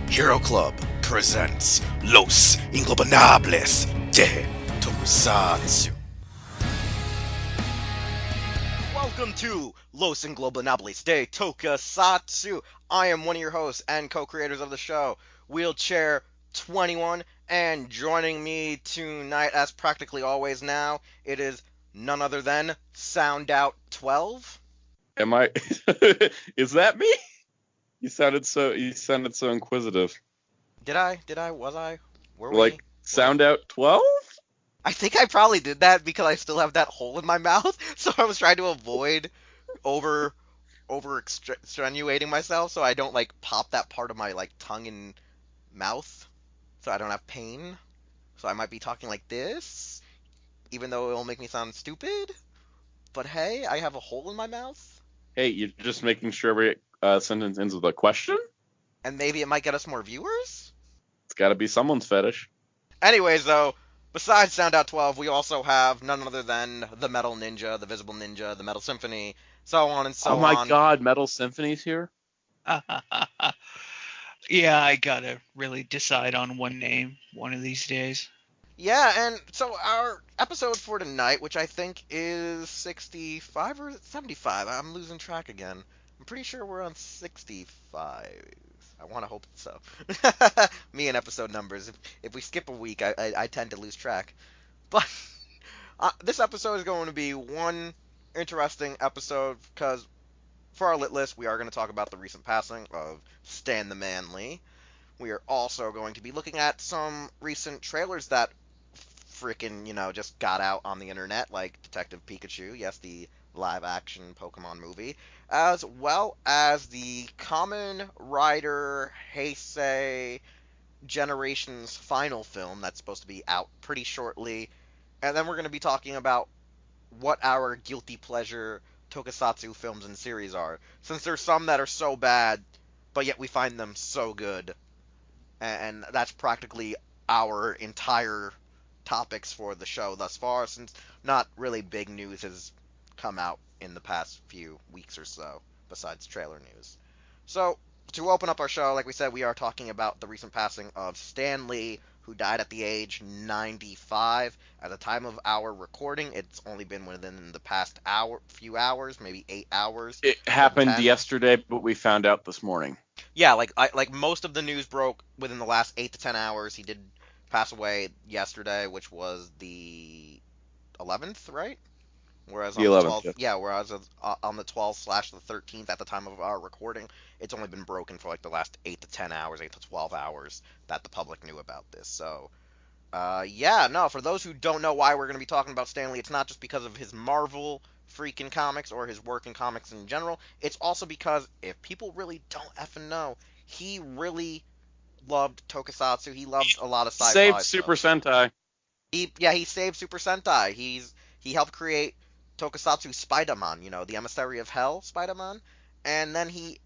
Hero Club presents Los Ingobernables de Tokusatsu. Welcome to Los Ingobernables de Tokusatsu. I am one of your hosts and co-creators of the show, Wheelchair 21, and joining me tonight, as practically always now, it is none other than Sound Out 12. Am I? Is that me? You sounded so inquisitive. Did I? Was I? Were we? Like sound out 12? I think I probably did that because I still have that hole in my mouth, so I was trying to avoid over extenuating myself so I don't like pop that part of my like tongue and mouth so I don't have pain. So I might be talking like this, even though it'll make me sound stupid. But hey, I have a hole in my mouth. Hey, you're just making sure every sentence ends with a question? And maybe it might get us more viewers? It's gotta be someone's fetish. Anyways, though, besides Sound Out 12, we also have none other than the Metal Ninja, the Visible Ninja, the Metal Symphony, so on and so on. Oh my god, Metal Symphony's here? Yeah, I gotta really decide on one name one of these days. Yeah, and so our episode for tonight, which I think is 65 or 75, I'm losing track again. I'm pretty sure we're on 65. I want to hope so. Me and episode numbers. If we skip a week, I tend to lose track. But this episode is going to be one interesting episode because for our lit list, we are going to talk about the recent passing of Stan the Manly. We are also going to be looking at some recent trailers that freaking, just got out on the internet, like Detective Pikachu, yes, the live-action Pokemon movie, as well as the Kamen Rider Heisei Generations final film that's supposed to be out pretty shortly. And then we're going to be talking about what our guilty pleasure tokusatsu films and series are, since there's some that are so bad, but yet we find them so good. And that's practically our entire topics for the show thus far, since not really big news has come out in the past few weeks or so, besides trailer news. So, to open up our show, like we said, we are talking about the recent passing of Stan Lee, who died at the age 95. At the time of our recording, it's only been within the past few hours, maybe 8 hours. It happened yesterday, but we found out this morning. Yeah, like most of the news broke within the last 8 to 10 hours. He did pass away yesterday, which was the 11th, right? Whereas on The 11th, 12th, yeah, whereas on the 12th/the 13th at the time of our recording, it's only been broken for like the last 8 to 10 hours, 8 to 12 hours that the public knew about this. So, yeah, no, for those who don't know why we're going to be talking about Stan Lee, it's not just because of his Marvel freaking comics or his work in comics in general. It's also because if people really don't effing know, he really loved tokusatsu. He loved a lot of sci-fi Saved stuff. Super Sentai. He saved Super Sentai. He helped create Tokusatsu Spider-Man, the emissary of hell Spider-Man, and then he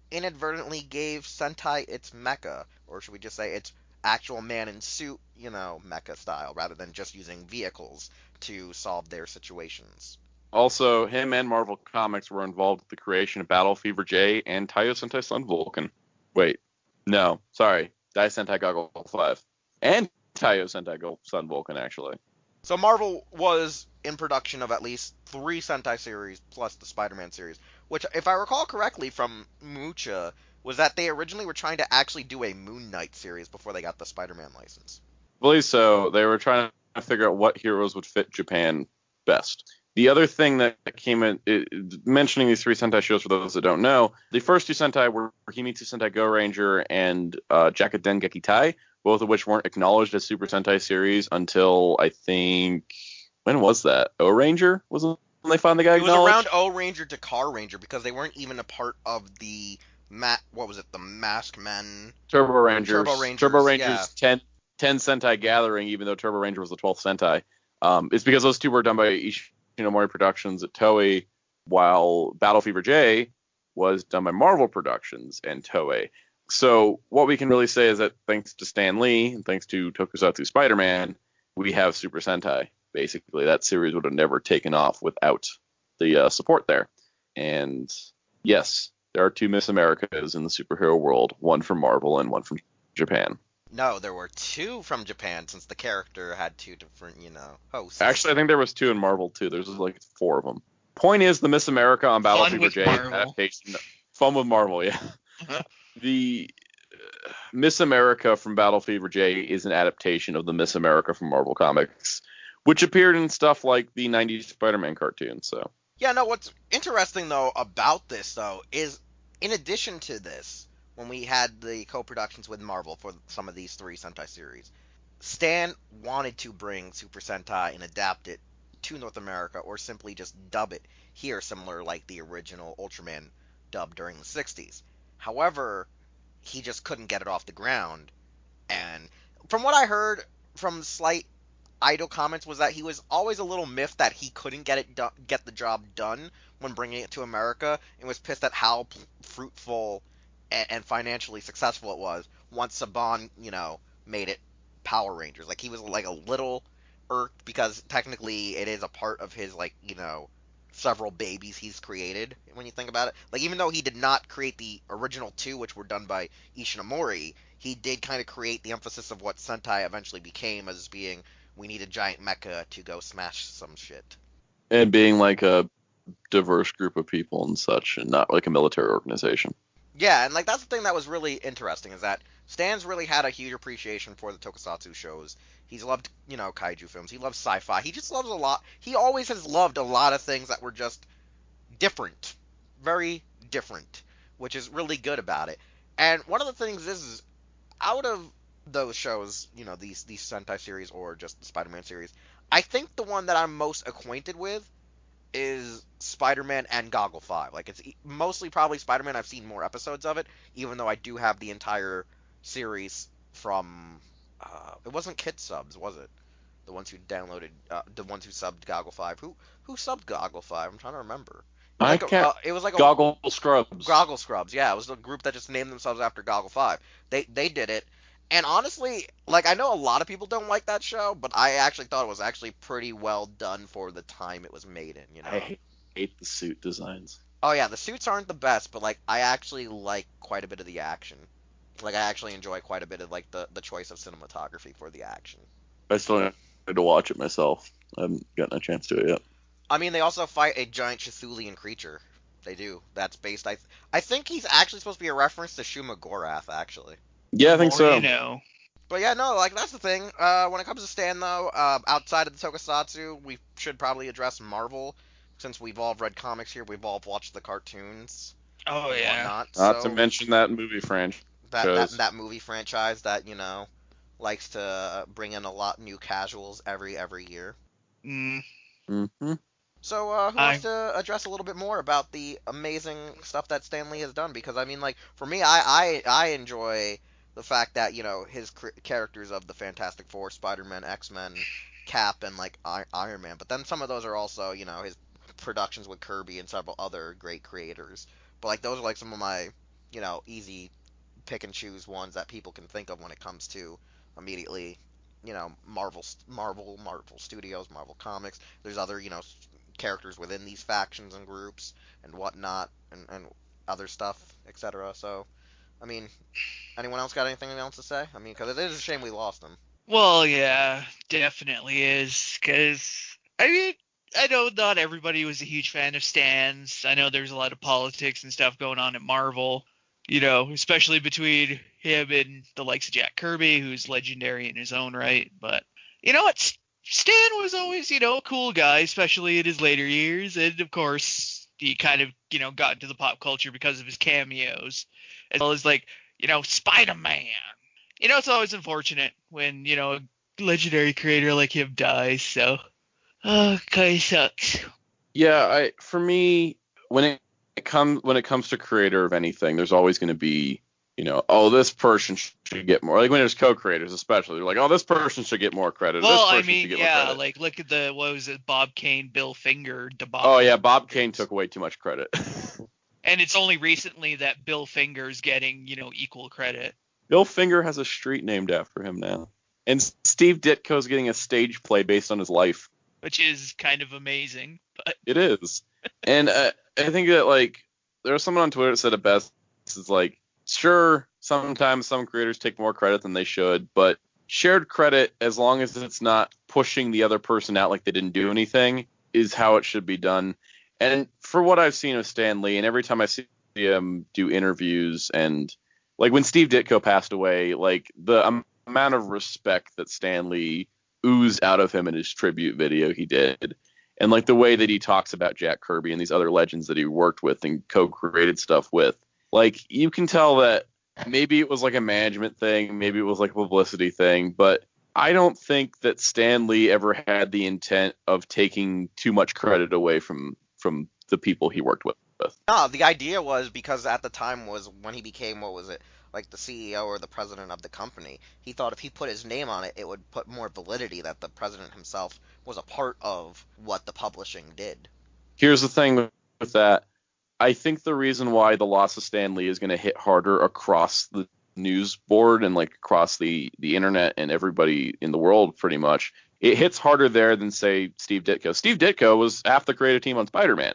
inadvertently gave Sentai its mecha, or should we just say its actual man in suit, mecha style, rather than just using vehicles to solve their situations. Also, him and Marvel Comics were involved with the creation of Battle Fever J and Taiyo Sentai Sun Vulcan. Wait, no, sorry, Dai Sentai Goggle 5. And Taiyo Sentai Sun Vulcan, actually. So Marvel was in production of at least 3 Sentai series plus the Spider-Man series, which, if I recall correctly from Mucha, was that they originally were trying to actually do a Moon Knight series before they got the Spider-Man license. I believe so. They were trying to figure out what heroes would fit Japan best. The other thing that came in, mentioning these 3 Sentai shows for those that don't know, the first 2 Sentai were Himitsu Sentai Go Ranger and Jakuten Geki Tai, both of which weren't acknowledged as Super Sentai series until, I think, when was that? O Ranger was when they finally got acknowledged? It was around O Ranger to Car Ranger, because they weren't even a part of the, the Masked Men? Turbo Rangers. Turbo Rangers yeah. 10 Sentai Gathering, even though Turbo Ranger was the 12th Sentai. It's because those 2 were done by Ishinomori Productions at Toei, while Battle Fever J was done by Marvel Productions and Toei. So what we can really say is that thanks to Stan Lee and thanks to Tokusatsu Spider-Man, we have Super Sentai. Basically, that series would have never taken off without the support there. And yes, there are 2 Miss Americas in the superhero world, one from Marvel and one from Japan. No, there were 2 from Japan since the character had 2 different, hosts. Actually, I think there was 2 in Marvel too. There's like 4 of them. Point is, the Miss America on Battle Fun Fever with J Marvel. adaptation. Fun with Marvel, yeah. The Miss America from Battle Fever J is an adaptation of the Miss America from Marvel Comics, which appeared in stuff like the 90s Spider-Man cartoon. So Yeah, no, what's interesting, though, about this, though, is in addition to this, when we had the co-productions with Marvel for some of these 3 Sentai series, Stan wanted to bring Super Sentai and adapt it to North America, or simply just dub it here, similar like the original Ultraman dub during the 60s. However, he just couldn't get it off the ground, and from what I heard from slight idle comments was that he was always a little miffed that he couldn't get the job done when bringing it to America, and was pissed at how fruitful and financially successful it was once Saban, made it Power Rangers. Like, he was like a little irked because technically it is a part of his, like, several babies he's created when you think about it. Like, even though he did not create the original 2, which were done by Ishinomori, he did kind of create the emphasis of what Sentai eventually became as being, we need a giant mecha to go smash some shit. and being like a diverse group of people and such, and not like a military organization. Yeah, and like that's the thing that was really interesting is that Stan's really had a huge appreciation for the Tokusatsu shows. He's loved, kaiju films. He loves sci-fi. He just loves a lot. He always has loved a lot of things that were just different, very different, which is really good about it. And one of the things is out of those shows, these Sentai series or just the Spider-Man series, I think the one that I'm most acquainted with is Spider-Man and Goggle 5. Like, it's mostly probably Spider-Man. I've seen more episodes of it, even though I do have the entire series from. It wasn't Kit Subs, was it? The ones who downloaded, the ones who subbed Goggle 5. Who subbed Goggle 5? I'm trying to remember. I can't. It was like a Goggle Scrubs. Goggle Scrubs. Yeah, it was the group that just named themselves after Goggle 5. They did it. And honestly, like, I know a lot of people don't like that show, but I actually thought it was actually pretty well done for the time it was made in, I hate the suit designs. Oh yeah, the suits aren't the best, but like I actually like quite a bit of the action. Like, I actually enjoy quite a bit of like the choice of cinematography for the action. I still need to watch it myself. I haven't gotten a chance to it yet. I mean, they also fight a giant Chithulian creature. They do. That's based. I think he's actually supposed to be a reference to Shuma Gorath, actually. Yeah, I think More so. you know. But yeah, no, like that's the thing. When it comes to Stan, though, outside of the Tokusatsu, we should probably address Marvel, since we've all read comics here. We've all watched the cartoons. Oh And yeah. whatnot. Not So to mention that movie franchise. that movie franchise that likes to bring in a lot new casuals every year. Mm, Mm-hmm. So who wants to address a little bit more about the amazing stuff that Stan Lee has done? Because I mean, like, for me, I enjoy the fact that his characters of the Fantastic Four, Spider-Man, X-Men, Cap, and like Iron Man. But then some of those are also his productions with Kirby and several other great creators. But like those are like some of my easy pick and choose ones that people can think of when it comes to immediately Marvel Studios, Marvel Comics. There's other characters within these factions and groups and whatnot, and other stuff, etc. So, I mean, anyone else got anything else to say? I mean, because it is a shame we lost him. well, yeah, definitely is. Because I mean, I know not everybody was a huge fan of Stan's. I know there's a lot of politics and stuff going on at Marvel. Especially between him and the likes of Jack Kirby, who's legendary in his own right. But you know what? Stan was always, a cool guy, especially in his later years. And of course, he kind of, got into the pop culture because of his cameos, as well as like, Spider-Man. It's always unfortunate when, a legendary creator like him dies. So, kind of sucks. Yeah, for me, when it comes to creator of anything, there's always going to be, this person should get more. Like when there's co-creators, especially, they're like, this person should get more credit. Well, this I person mean, should get more yeah, credit. like look at what was it, Bob Kane, Bill Finger debacle. Oh yeah, Bob Kane took way too much credit. And it's only recently that Bill Finger's getting, equal credit. Bill Finger has a street named after him now, and Steve Ditko's getting a stage play based on his life, Which is kind of amazing. But it is. And I think that, like, there was someone on Twitter that said it best. It's like, Sure, sometimes some creators take more credit than they should, but shared credit, as long as it's not pushing the other person out like they didn't do anything, is how it should be done. And for what I've seen of Stan Lee, and every time I see him do interviews, and like when Steve Ditko passed away, like the amount of respect that Stan Lee oozed out of him in his tribute video he did, and like the way that he talks about Jack Kirby and these other legends that he worked with and co-created stuff with, like you can tell that maybe it was like a management thing, maybe it was like a publicity thing, but I don't think that Stan Lee ever had the intent of taking too much credit away from the people he worked with. No, the idea was because at the time was when he became, what was it, like the CEO or the president of the company. He thought if he put his name on it, it would put more validity that the president himself was a part of what the publishing did. Here's the thing with that. I think the reason why the loss of Stan Lee is going to hit harder across the news board and like across the internet and everybody in the world pretty much, it hits harder there than, say, Steve Ditko. Steve Ditko was half the creative team on Spider-Man.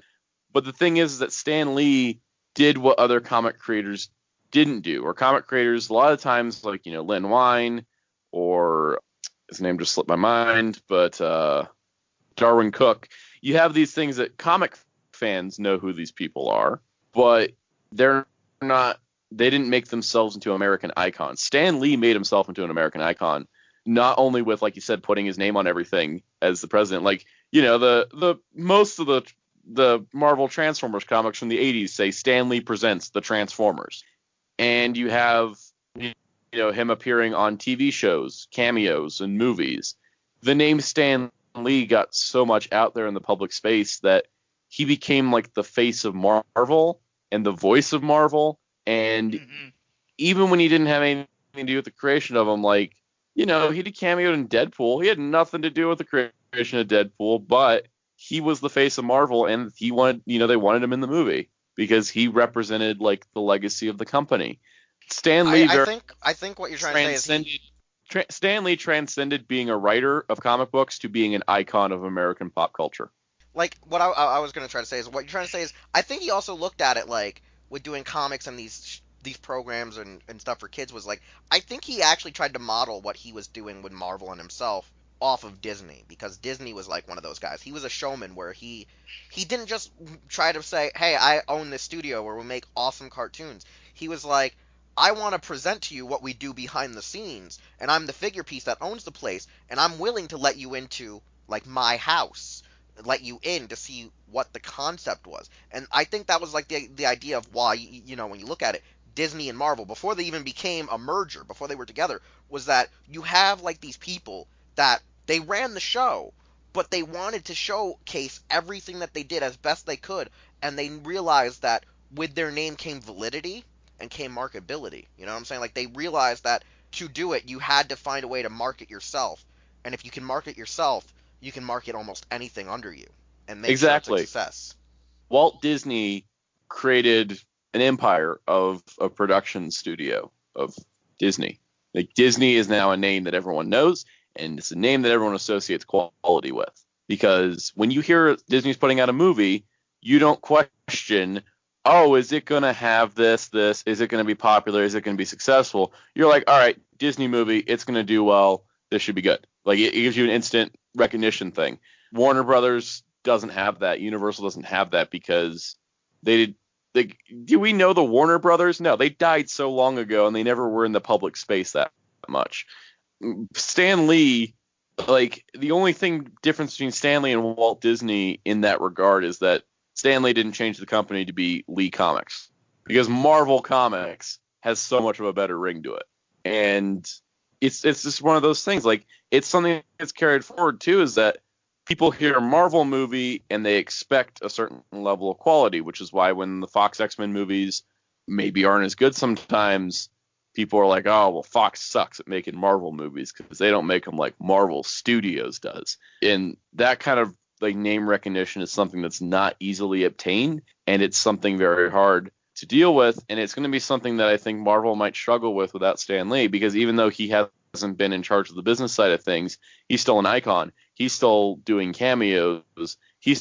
But the thing is that Stan Lee did what other comic creators didn't do. Or comic creators, a lot of times, like, you know, Len Wein, or his name just slipped my mind, but Darwin Cook. You have these things that comic fans know who these people are, but they didn't make themselves into American icons. Stan Lee made himself into an American icon, not only with, like you said, putting his name on everything as the president. Like, you know, the most of the Marvel Transformers comics from the 80s say Stan Lee presents the Transformers. And you have, you know, him appearing on TV shows, cameos, and movies. The name Stan Lee got so much out there in the public space that he became like the face of Marvel and the voice of Marvel. And even when he didn't have anything to do with the creation of him, like, you know, he did cameo in Deadpool. He had nothing to do with the creation of Deadpool, but he was the face of Marvel, and they wanted him in the movie because he represented like the legacy of the company. Stan Lee, I think what you're trying to say is Stan Lee transcended being a writer of comic books to being an icon of American pop culture. Like, what I was going to try to say is, what you're trying to say is, I think he also looked at it, like, with doing comics and these programs and stuff for kids, was like, I think he actually tried to model what he was doing with Marvel and himself off of Disney, because Disney was like one of those guys. He was a showman where he didn't just try to say, hey, I own this studio where we make awesome cartoons. He was like, I want to present to you what we do behind the scenes, and I'm the figure piece that owns the place, and I'm willing to let you into, like, my house, let you in to see what the concept was. And I think that was like the idea of why, you know, when you look at it, Disney and Marvel, before they even became a merger, before they were together, was that you have like these people that they ran the show, but they wanted to showcase everything that they did as best they could, and they realized that with their name came validity and came marketability. You know what I'm saying? Like, they realized that to do it, you had to find a way to market yourself, and if you can market yourself, you can market almost anything under you and make sure it's a success. Walt Disney created an empire of a production studio of Disney. Like, Disney is now a name that everyone knows, and it's a name that everyone associates quality with. Because when you hear Disney's putting out a movie, you don't question, oh, is it going to have this? Is it going to be popular? Is it going to be successful? You're like, all right, Disney movie, it's going to do well. This should be good. Like, it gives you an instant recognition thing. Warner Brothers doesn't have that. Universal doesn't have that because do we know the Warner Brothers? No, they died so long ago and they never were in the public space that much. Stan Lee, like, the only difference between Stan Lee and Walt Disney in that regard is that Stan Lee didn't change the company to be Lee Comics, because Marvel Comics has so much of a better ring to it. And it's just one of those things. Like, it's something that's carried forward too, is that people hear a Marvel movie and they expect a certain level of quality, which is why when the Fox X-Men movies maybe aren't as good sometimes, people are like, oh, well, Fox sucks at making Marvel movies because they don't make them like Marvel Studios does. And that kind of like name recognition is something that's not easily obtained, and it's something very hard to deal with. And it's going to be something that I think Marvel might struggle with without Stan Lee, because even though he hasn't been in charge of the business side of things, he's still an icon. He's still doing cameos. he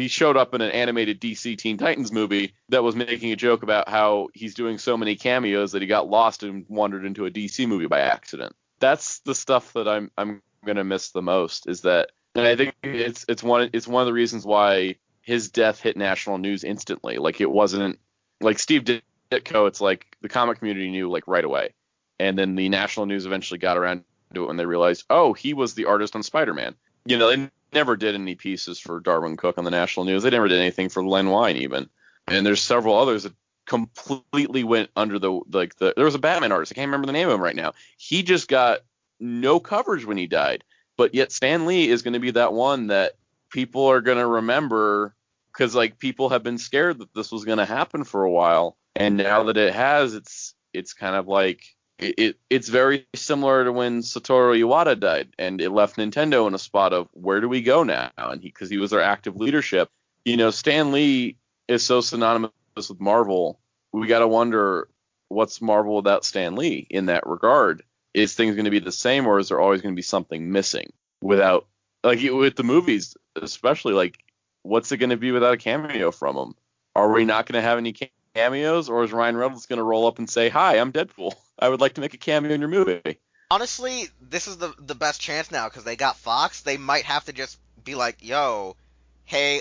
showed up in an animated DC Teen Titans movie that was making a joke about how he's doing so many cameos that he got lost and wandered into a DC movie by accident. That's the stuff that I'm gonna miss the most. Is that, and I think it's one of the reasons why his death hit national news instantly. Like, it wasn't like Steve Ditko. It's like the comic community knew like right away, and then the national news eventually got around to it when they realized, oh, he was the artist on Spider-Man. You know, they never did any pieces for Darwin Cook on the national news. They never did anything for Len Wein even. And there's several others that completely went under there was a Batman artist. I can't remember the name of him right now. He just got no coverage when he died. But yet Stan Lee is going to be that one that people are going to remember, because like people have been scared that this was going to happen for a while. And now that it has, it's kind of like it's very similar to when Satoru Iwata died, and it left Nintendo in a spot of where do we go now? And because he was their active leadership, you know, Stan Lee is so synonymous with Marvel. We got to wonder, what's Marvel without Stan Lee in that regard? Is things going to be the same, or is there always going to be something missing without, like with the movies, especially, like what's it going to be without a cameo from him? Are we not going to have any cameos, or is Ryan Reynolds going to roll up and say, "Hi, I'm Deadpool. I would like to make a cameo in your movie"? Honestly, this is the best chance now because they got Fox. They might have to just be like, "Yo, hey,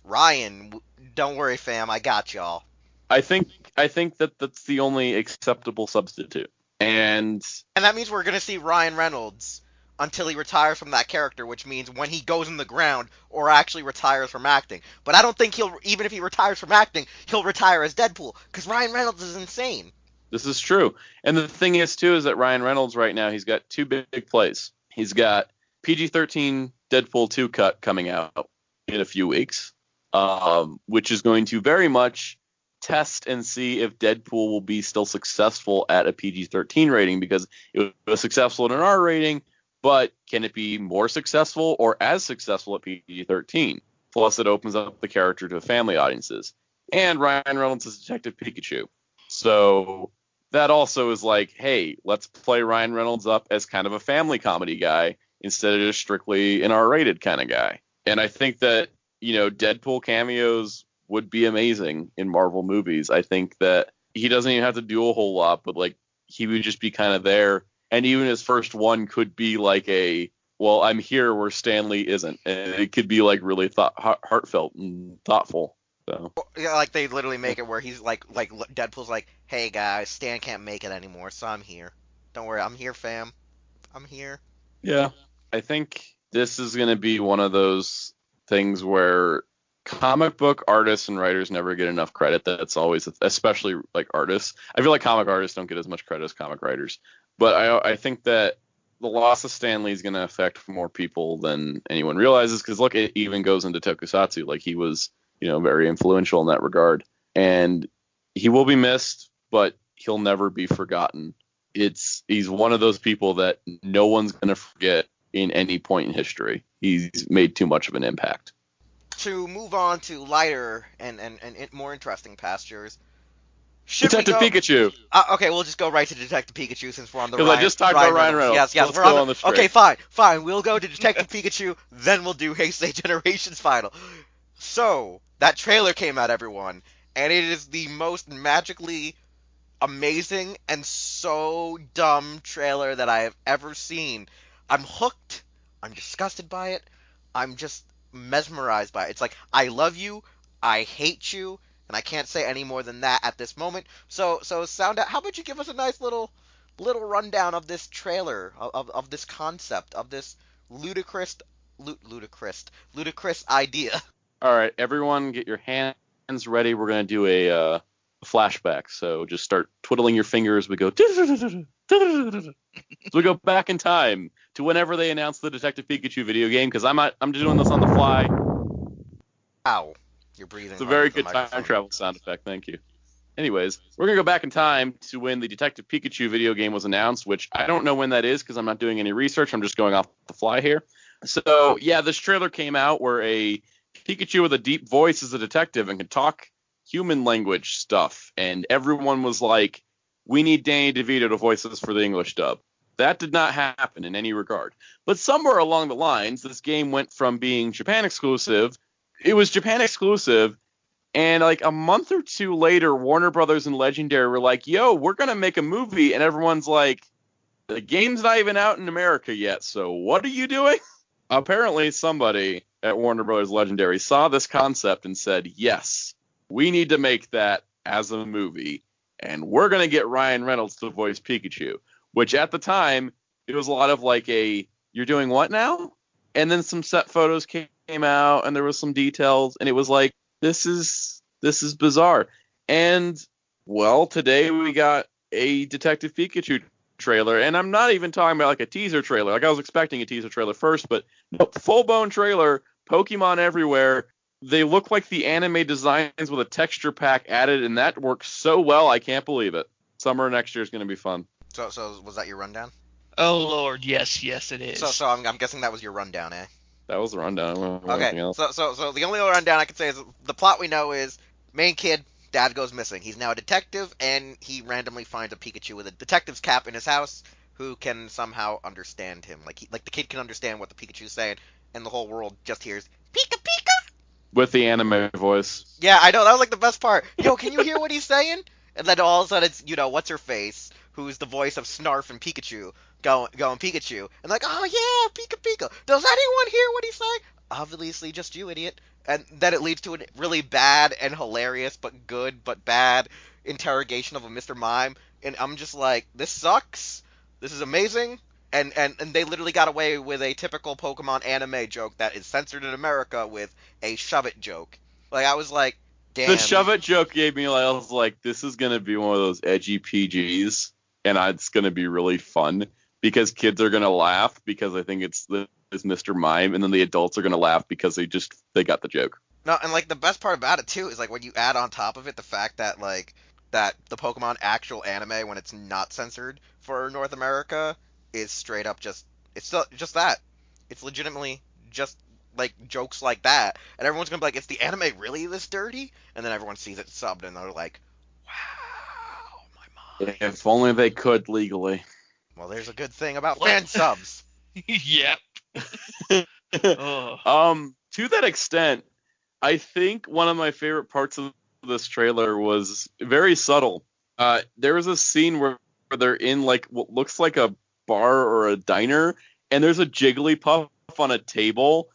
Ryan, don't worry, fam, I got y'all." I think that that's the only acceptable substitute, and that means we're gonna see Ryan Reynolds until he retires from that character, which means when he goes in the ground or actually retires from acting. But I don't think even if he retires from acting, he'll retire as Deadpool, because Ryan Reynolds is insane. This is true. And the thing is, too, is that Ryan Reynolds right now, he's got two big plays. He's got PG-13 Deadpool 2 cut coming out in a few weeks, which is going to very much test and see if Deadpool will be still successful at a PG-13 rating, because it was successful at an R rating, but can it be more successful or as successful at PG-13? Plus, it opens up the character to family audiences. And Ryan Reynolds is Detective Pikachu. So that also is like, hey, let's play Ryan Reynolds up as kind of a family comedy guy instead of just strictly an R-rated kind of guy. And I think that, you know, Deadpool cameos would be amazing in Marvel movies. I think that he doesn't even have to do a whole lot, but like he would just be kind of there. And even his first one could be like well, I'm here where Stan Lee isn't. And it could be like really heartfelt and thoughtful. So. Yeah, like they literally make it where he's like Deadpool's like, "Hey guys, Stan can't make it anymore, so I'm here. Don't worry, I'm here, fam. I'm here." Yeah, I think this is going to be one of those things where comic book artists and writers never get enough credit. That's always, especially like artists. I feel like comic artists don't get as much credit as comic writers. But I think that the loss of Stan Lee is going to affect more people than anyone realizes, because look, it even goes into Tokusatsu. Like, he was, you know, very influential in that regard. And he will be missed, but he'll never be forgotten. He's one of those people that no one's going to forget in any point in history. He's made too much of an impact. To move on to lighter and more interesting pastures, Detective Pikachu. Okay, we'll just go right to Detective Pikachu since we're on the Because I just talked about Ryan Reynolds. Yes, let's we're go on the straight. Okay, fine. We'll go to Detective Pikachu, then we'll do Heisei Generations Final. So, that trailer came out, everyone, and it is the most magically amazing and so dumb trailer that I have ever seen. I'm hooked. I'm disgusted by it. I'm just mesmerized by it. It's like, I love you, I hate you, and I can't say any more than that at this moment. So Sound Out, how about you give us a nice little rundown of this trailer, of this concept, of this ludicrous idea. All right, everyone, get your hands ready. We're going to do a flashback. So just start twiddling your fingers. We go. So we go back in time to whenever they announced the Detective Pikachu video game, because I'm doing this on the fly. Ow. You're breathing. It's a very good time travel sound effect. Thank you. Anyways, we're going to go back in time to when the Detective Pikachu video game was announced, which I don't know when that is because I'm not doing any research. I'm just going off the fly here. So, yeah, this trailer came out where a Pikachu with a deep voice is a detective and can talk human language stuff. And everyone was like, we need Danny DeVito to voice this for the English dub. That did not happen in any regard. But somewhere along the lines, this game went from being Japan exclusive. It was Japan exclusive, and like a month or two later, Warner Brothers and Legendary were like, "Yo, we're gonna make a movie," and everyone's like, "The game's not even out in America yet, so what are you doing?" Apparently, somebody at Warner Brothers Legendary saw this concept and said, "Yes, we need to make that as a movie, and we're gonna get Ryan Reynolds to voice Pikachu." Which at the time, it was a lot of like you're doing what now? And then some set photos came out and there was some details and it was like, this is bizarre. And well, today we got a Detective Pikachu trailer, and I'm not even talking about like a teaser trailer. Like I was expecting a teaser trailer first, but no, full-blown trailer, Pokemon everywhere. They look like the anime designs with a texture pack added, and that works so well, I can't believe it. Summer next year is going to be fun. So was that your rundown? Oh Lord, yes, it is. So I'm guessing that was your rundown, eh? That was the rundown. Okay. So the only other rundown I can say is the plot we know is main kid, dad goes missing. He's now a detective, and he randomly finds a Pikachu with a detective's cap in his house who can somehow understand him. Like the kid can understand what the Pikachu's saying, and the whole world just hears Pika Pika with the anime voice. Yeah, I know, that was like the best part. Yo, can you hear what he's saying? And then all of a sudden it's, what's her face, who's the voice of Snarf and Pikachu, going Pikachu, and like, oh yeah, Pika Pika. Does anyone hear what he's saying? Obviously, just you, idiot. And then it leads to a really bad and hilarious, but good but bad interrogation of a Mr. Mime, and I'm just like, this sucks. This is amazing. And they literally got away with a typical Pokemon anime joke that is censored in America with a shove it joke. Like, I was like, damn. The shove it joke gave me, I was like, this is going to be one of those edgy PGs, and it's going to be really fun because kids are going to laugh because I think it's Mr. Mime, and then the adults are going to laugh because they got the joke. No, and like the best part about it too is like when you add on top of it the fact that that the Pokemon actual anime, when it's not censored for North America, is straight up it's still just that. It's legitimately just like jokes like that, and everyone's gonna be like, "Is the anime really this dirty?" And then everyone sees it subbed, and they're like, "Wow, my mind." If only they could legally. Well, there's a good thing about fan subs. Yep. To that extent, I think one of my favorite parts of this trailer was very subtle. There was a scene where they're in like what looks like a bar or a diner, and there's a Jigglypuff on a table,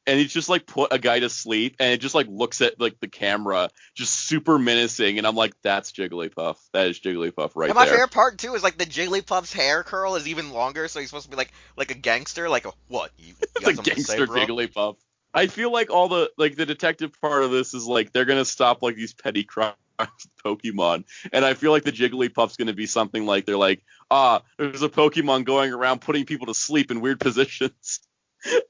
and he's just like put a guy to sleep, and it just like looks at like the camera, just super menacing, and I'm like, that's Jigglypuff. That is Jigglypuff right there. And my favorite part too is like the Jigglypuff's hair curl is even longer, so he's supposed to be like a gangster, like a what? You it's a gangster Jigglypuff. I feel like all the detective part of this is like they're gonna stop like these petty crimes with Pokemon, and I feel like the Jigglypuff's gonna be something like they're like, there's a Pokemon going around putting people to sleep in weird positions.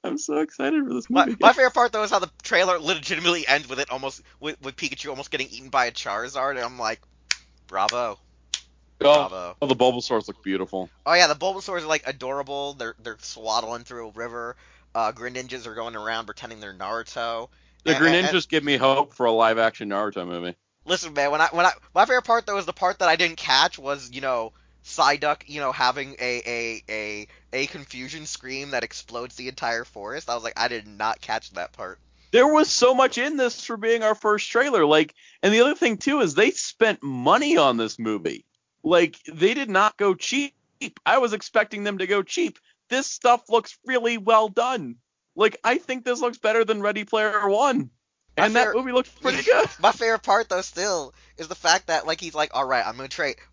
I'm so excited for this movie. My favorite part though is how the trailer legitimately ends with it almost with Pikachu almost getting eaten by a Charizard, and I'm like, bravo. Bravo. Oh, the Bulbasaurs look beautiful. Oh yeah, the Bulbasaurs are like adorable. They're swaddling through a river. Greninjas are going around pretending they're Naruto. The Greninjas give me hope for a live-action Naruto movie. Listen, man, my favorite part though is the part that I didn't catch was Psyduck having a confusion scream that explodes the entire forest. I was like, I did not catch that part. There was so much in this for being our first trailer. And the other thing too is they spent money on this movie. They did not go cheap. I was expecting them to go cheap. This stuff looks really well done. I think this looks better than Ready Player One. And that movie looks pretty good. My favorite part, though, still, is the fact that, he's like, all right,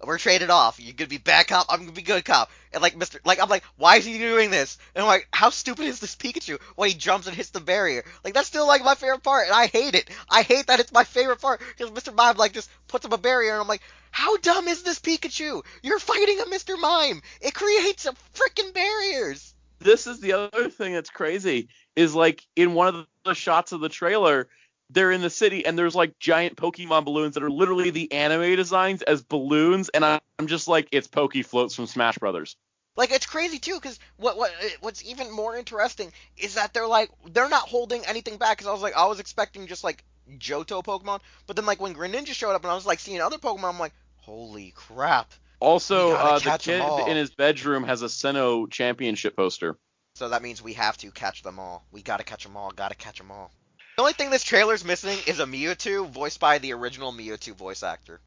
we're traded off. You're going to be bad cop, I'm going to be good cop. And, I'm like, why is he doing this? And I'm like, how stupid is this Pikachu when he jumps and hits the barrier? That's still, my favorite part, and I hate it. I hate that it's my favorite part, because Mr. Mime, just puts up a barrier, and I'm like, how dumb is this Pikachu? You're fighting a Mr. Mime. It creates frickin' barriers. This is the other thing that's crazy, is, in one of the shots of the trailer, they're in the city, and there's giant Pokemon balloons that are literally the anime designs as balloons, and I'm just like, it's Poke Floats from Smash Brothers. It's crazy too, because what's even more interesting is that they're not holding anything back. Because I was expecting just Johto Pokemon, but then when Greninja showed up and I was seeing other Pokemon, I'm like, holy crap, Also, We gotta the catch 'em kid all. in his bedroom has a Sinnoh championship poster. So that means we have to catch them all. We gotta catch them all. Gotta catch them all. The only thing this trailer's missing is a Mewtwo voiced by the original Mewtwo voice actor.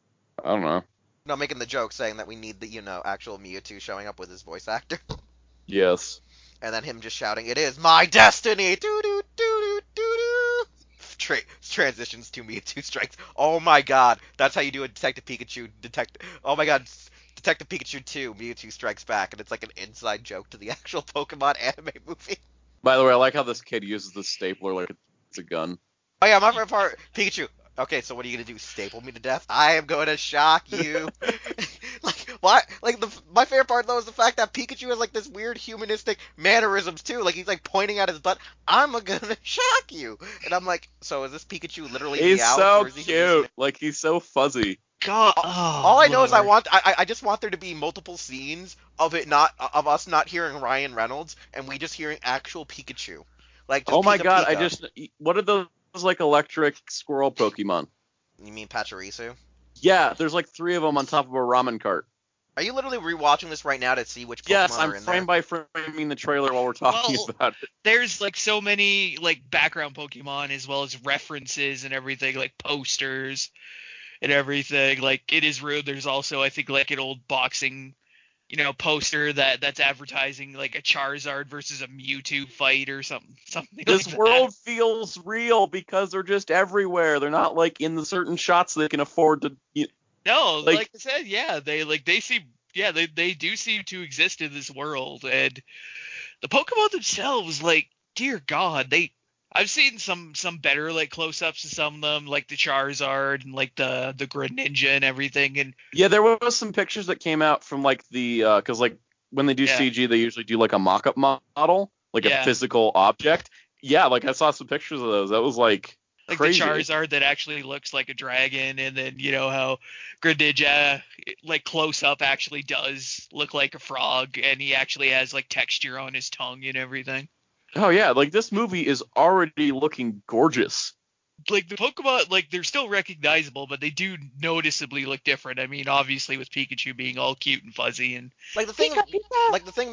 I don't know. No, making the joke saying that we need the actual Mewtwo showing up with his voice actor, Yes. and then him just shouting, "It is my destiny!" Doo doo doo doo doo doo. Transitions to Mewtwo strikes. Oh my god, that's how you do a Detective Pikachu Oh my god, Detective Pikachu 2 Mewtwo Strikes Back, and it's like an inside joke to the actual Pokemon anime movie. By the way, I like how this kid uses the stapler like it's a gun. Oh yeah, my favorite part, Pikachu. Okay, so what are you gonna do? Staple me to death? I am going to shock you. Like why? Like my favorite part though is the fact that Pikachu has like this weird humanistic mannerisms too. Like he's like pointing at his butt. I'm gonna shock you, and I'm like, so is this Pikachu literally He's Meowth, so or is he cute. Like he's so fuzzy. God, all I know is Lord. I just want there to be multiple scenes of us not hearing Ryan Reynolds and we just hearing actual Pikachu. Like just Oh my Pika god! Pika. What are those like electric squirrel Pokemon? You mean Pachirisu? Yeah, there's like 3 of them on top of a ramen cart. Are you literally rewatching this right now to see which Pokemon Yes, are I'm in frame there? by framing the trailer while we're talking Well, about it. There's like so many like background Pokemon as well as references and everything, like posters and everything. Like it is rude. There's also I think like an old boxing, poster that's advertising like a Charizard versus a Mewtwo fight or something This like world feels real because they're just everywhere. They're not like in the certain shots they can afford to. that. No, Like- like I said, yeah, they do seem to exist in this world, and the Pokemon themselves, like, dear God, I've seen some better like close-ups of some of them, like the Charizard and like the Greninja and everything, and Yeah, there was some pictures that came out from like the because like when they do Yeah. CG, they usually do like a mock-up model, like Yeah. a physical object. Yeah, like I saw some pictures of those. That was like crazy. the Charizard that actually looks like a dragon, and then how Greninja like close up actually does look like a frog, and he actually has like texture on his tongue and everything. Oh yeah, like this movie is already looking gorgeous. Like the Pokemon, like they're still recognizable, but they do noticeably look different. I mean, obviously with Pikachu being all cute and fuzzy, and Like the thing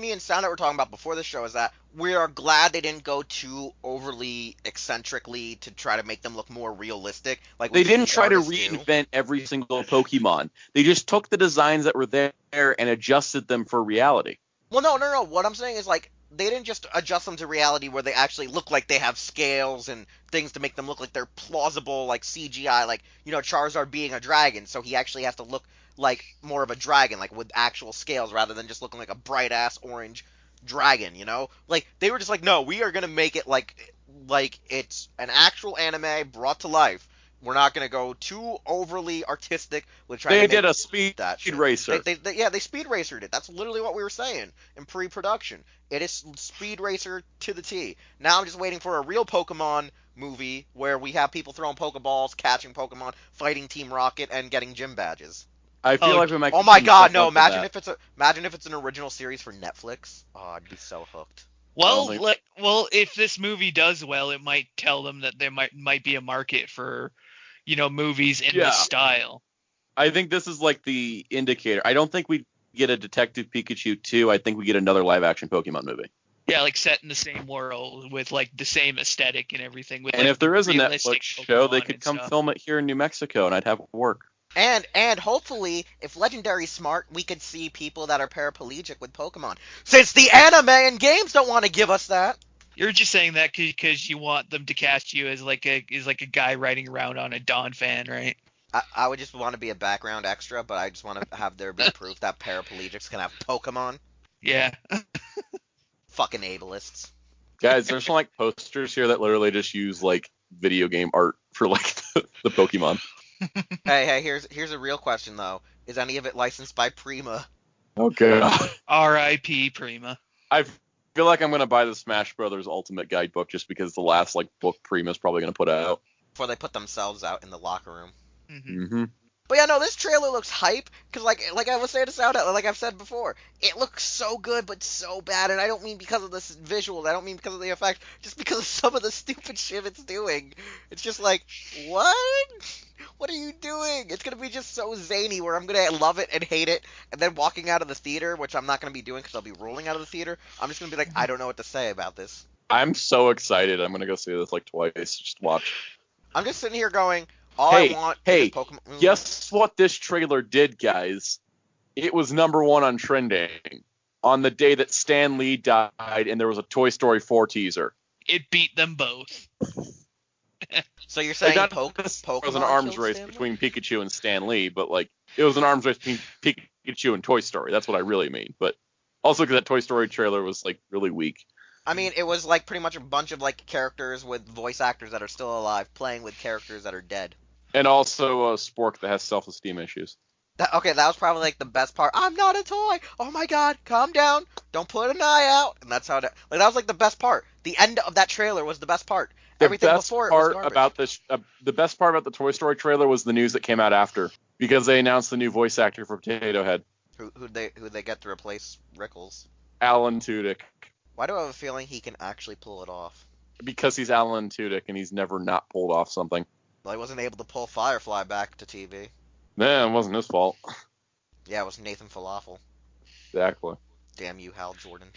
me and Soundit were talking about before the show is that we are glad they didn't go too overly eccentrically to try to make them look more realistic. Like They we see didn't try to artists do. reinvent every single Pokemon. They just took the designs that were there and adjusted them for reality. Well, no. What I'm saying is like they didn't just adjust them to reality where they actually look like they have scales and things to make them look like they're plausible, like CGI, like Charizard being a dragon, so he actually has to look like more of a dragon, like with actual scales rather than just looking like a bright ass orange dragon. Like they were just like, no, we are gonna make it like it's an actual anime brought to life. We're not gonna go too overly artistic with trying They to make did a speed that shit. racer. They speed racered it. That's literally what we were saying in pre-production. It is speed racer to the T. Now I'm just waiting for a real Pokemon movie where we have people throwing Pokeballs, catching Pokemon, fighting Team Rocket, and getting gym badges. I feel Oh, like we might. Oh get my some God, stuff no! up to that. Imagine if it's an original series for Netflix. Oh, I'd be so hooked. well, think- if this movie does well, it might tell them that there might be a market for movies in Yeah. this style. I think this is like the indicator. I don't think we get a Detective Pikachu 2. I think we get another live action Pokemon movie. Yeah, like set in the same world with like the same aesthetic and everything. With, And like, if there is a realistic Netflix show, they Pokemon could and come stuff. film it here in New Mexico, and I'd have work. And hopefully, if Legendary's smart, we could see people that are paraplegic with Pokemon. Since the anime and games don't want to give us that. You're just saying that because you want them to cast you as like a guy riding around on a Dawn fan, right? I would just want to be a background extra, but I just want to have there be proof that paraplegics can have Pokemon. Yeah. Fucking ableists. Guys, there's some like posters here that literally just use like video game art for like the Pokemon. Hey, here's a real question though. Is any of it licensed by Prima? Oh god. R.I.P. Prima. I feel like I'm gonna buy the Smash Brothers Ultimate Guidebook just because the last like book Prima's probably gonna put out. Before they put themselves out in the locker room. Hmm. Mm-hmm. But yeah, no, this trailer looks hype because, like I was saying to Sound Out, like I've said before, it looks so good but so bad, and I don't mean because of the visuals, I don't mean because of the effects, just because of some of the stupid shit it's doing. It's just like, what? What are you doing? It's gonna be just so zany where I'm gonna love it and hate it, and then walking out of the theater, which I'm not gonna be doing because I'll be rolling out of the theater. I'm just gonna be like, I don't know what to say about this. I'm so excited. I'm gonna go see this like twice. Just watch. I'm just sitting here going, all I Hey, want is hey, Pokemon. guess what this trailer did, guys? It was #1 on trending on the day that Stan Lee died and there was a Toy Story 4 teaser. It beat them both. So you're Like, saying not Pokemon it was an arms killed race Stan Lee? between Pikachu and Stan Lee, but like it was an arms race between Pikachu and Toy Story. That's what I really mean. But also because that Toy Story trailer was like really weak. I mean, it was like pretty much a bunch of like characters with voice actors that are still alive playing with characters that are dead. And also a Spork that has self-esteem issues. Okay, that was probably like the best part. I'm not a toy. Oh my god, calm down. Don't put an eye out. And that's how that was like the best part. The end of that trailer was the best part. Everything before it was garbage. The best part about the Toy Story trailer was the news that came out after because they announced the new voice actor for Potato Head, Who'd they get to replace Rickles? Alan Tudyk, Why do I have a feeling he can actually pull it off? because he's Alan Tudyk and he's never not pulled off something. Well, he wasn't able to pull Firefly back to TV. Nah, it wasn't his fault. Yeah, it was Nathan Falafel. Exactly. Damn you, Hal Jordan.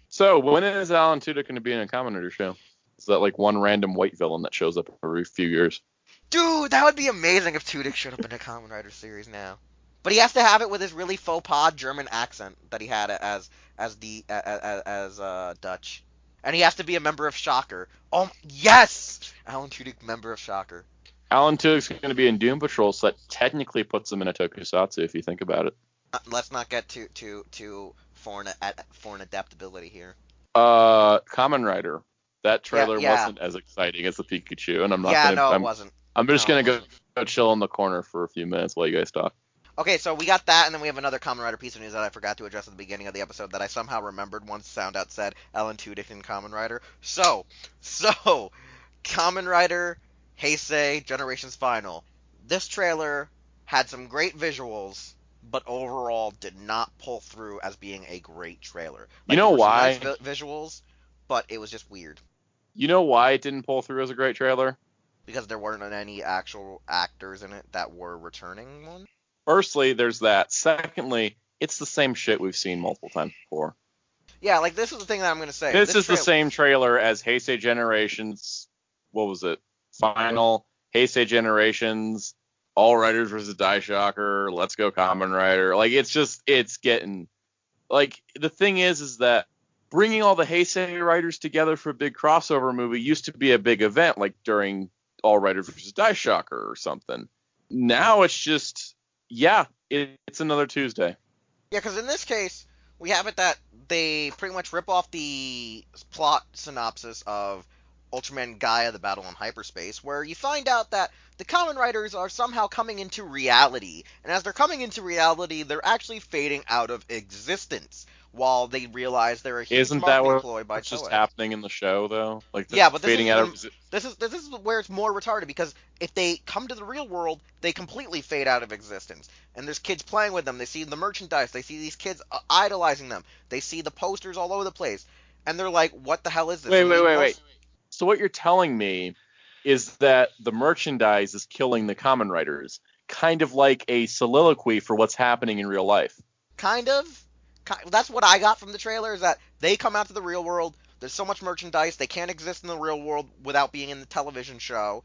So when is Alan Tudyk going to be in a Kamen Rider show? Is that like one random white villain that shows up every few years? Dude, that would be amazing if Tudyk showed up in a Kamen Rider series now. But he has to have it with his really faux pas German accent that he had as Dutch, and he has to be a member of Shocker. Oh yes, Alan Tudyk, member of Shocker. Alan Tudyk's going to be in Doom Patrol, so that technically puts him in a tokusatsu if you think about it. Let's not get too foreign adaptability here. Kamen Rider. That trailer Yeah. wasn't as exciting as the Pikachu, and I'm not. Yeah, gonna, no, I'm, it wasn't. I'm just No, gonna it go wasn't. chill in the corner for a few minutes while you guys talk. Okay, so we got that, and then we have another Kamen Rider piece of news that I forgot to address at the beginning of the episode that I somehow remembered once Sound Out said Alan Tudyk in Kamen Rider. So, Kamen Rider Heisei Generations Final. This trailer had some great visuals, but overall did not pull through as being a great trailer. You know there were some why? nice visuals, but it was just weird. You know why it didn't pull through as a great trailer? Because there weren't any actual actors in it that were returning one. Firstly, there's that. Secondly, it's the same shit we've seen multiple times before. Yeah, like this is the thing that I'm going to say. This is the same trailer as Heisei Generations. What was it? Final Heisei Generations, All Riders versus Die Shocker, Let's Go Kamen Rider. Like it's getting like the thing is that bringing all the Heisei Riders together for a big crossover movie used to be a big event, like during All Riders versus Die Shocker or something. Now it's just it's another Tuesday. Yeah, because in this case, we have it that they pretty much rip off the plot synopsis of Ultraman Gaia, the Battle in Hyperspace, where you find out that the Kamen Riders are somehow coming into reality, and as they're coming into reality, they're actually fading out of existence, while they realize they're a huge Isn't that marketing ploy by what's just Toei. happening in the show, though? Like, Yeah, but fading out of this is where it's more retarded, because if they come to the real world, they completely fade out of existence. And there's kids playing with them. They see the merchandise. They see these kids idolizing them. They see the posters all over the place, and they're like, "What the hell is this?" Wait. So what you're telling me is that the merchandise is killing the Kamen Riders, kind of like a soliloquy for what's happening in real life. Kind of. That's what I got from the trailer, is that they come out to the real world. There's so much merchandise, they can't exist in the real world without being in the television show.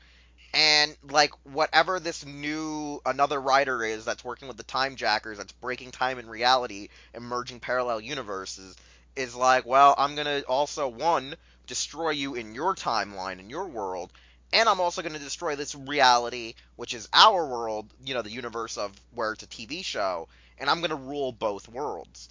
And, like, whatever this another writer is that's working with the time jackers, that's breaking time and reality and merging parallel universes, is like, well, I'm going to also, one, destroy you in your timeline, in your world, and I'm also going to destroy this reality, which is our world, the universe of where it's a TV show, and I'm going to rule both worlds.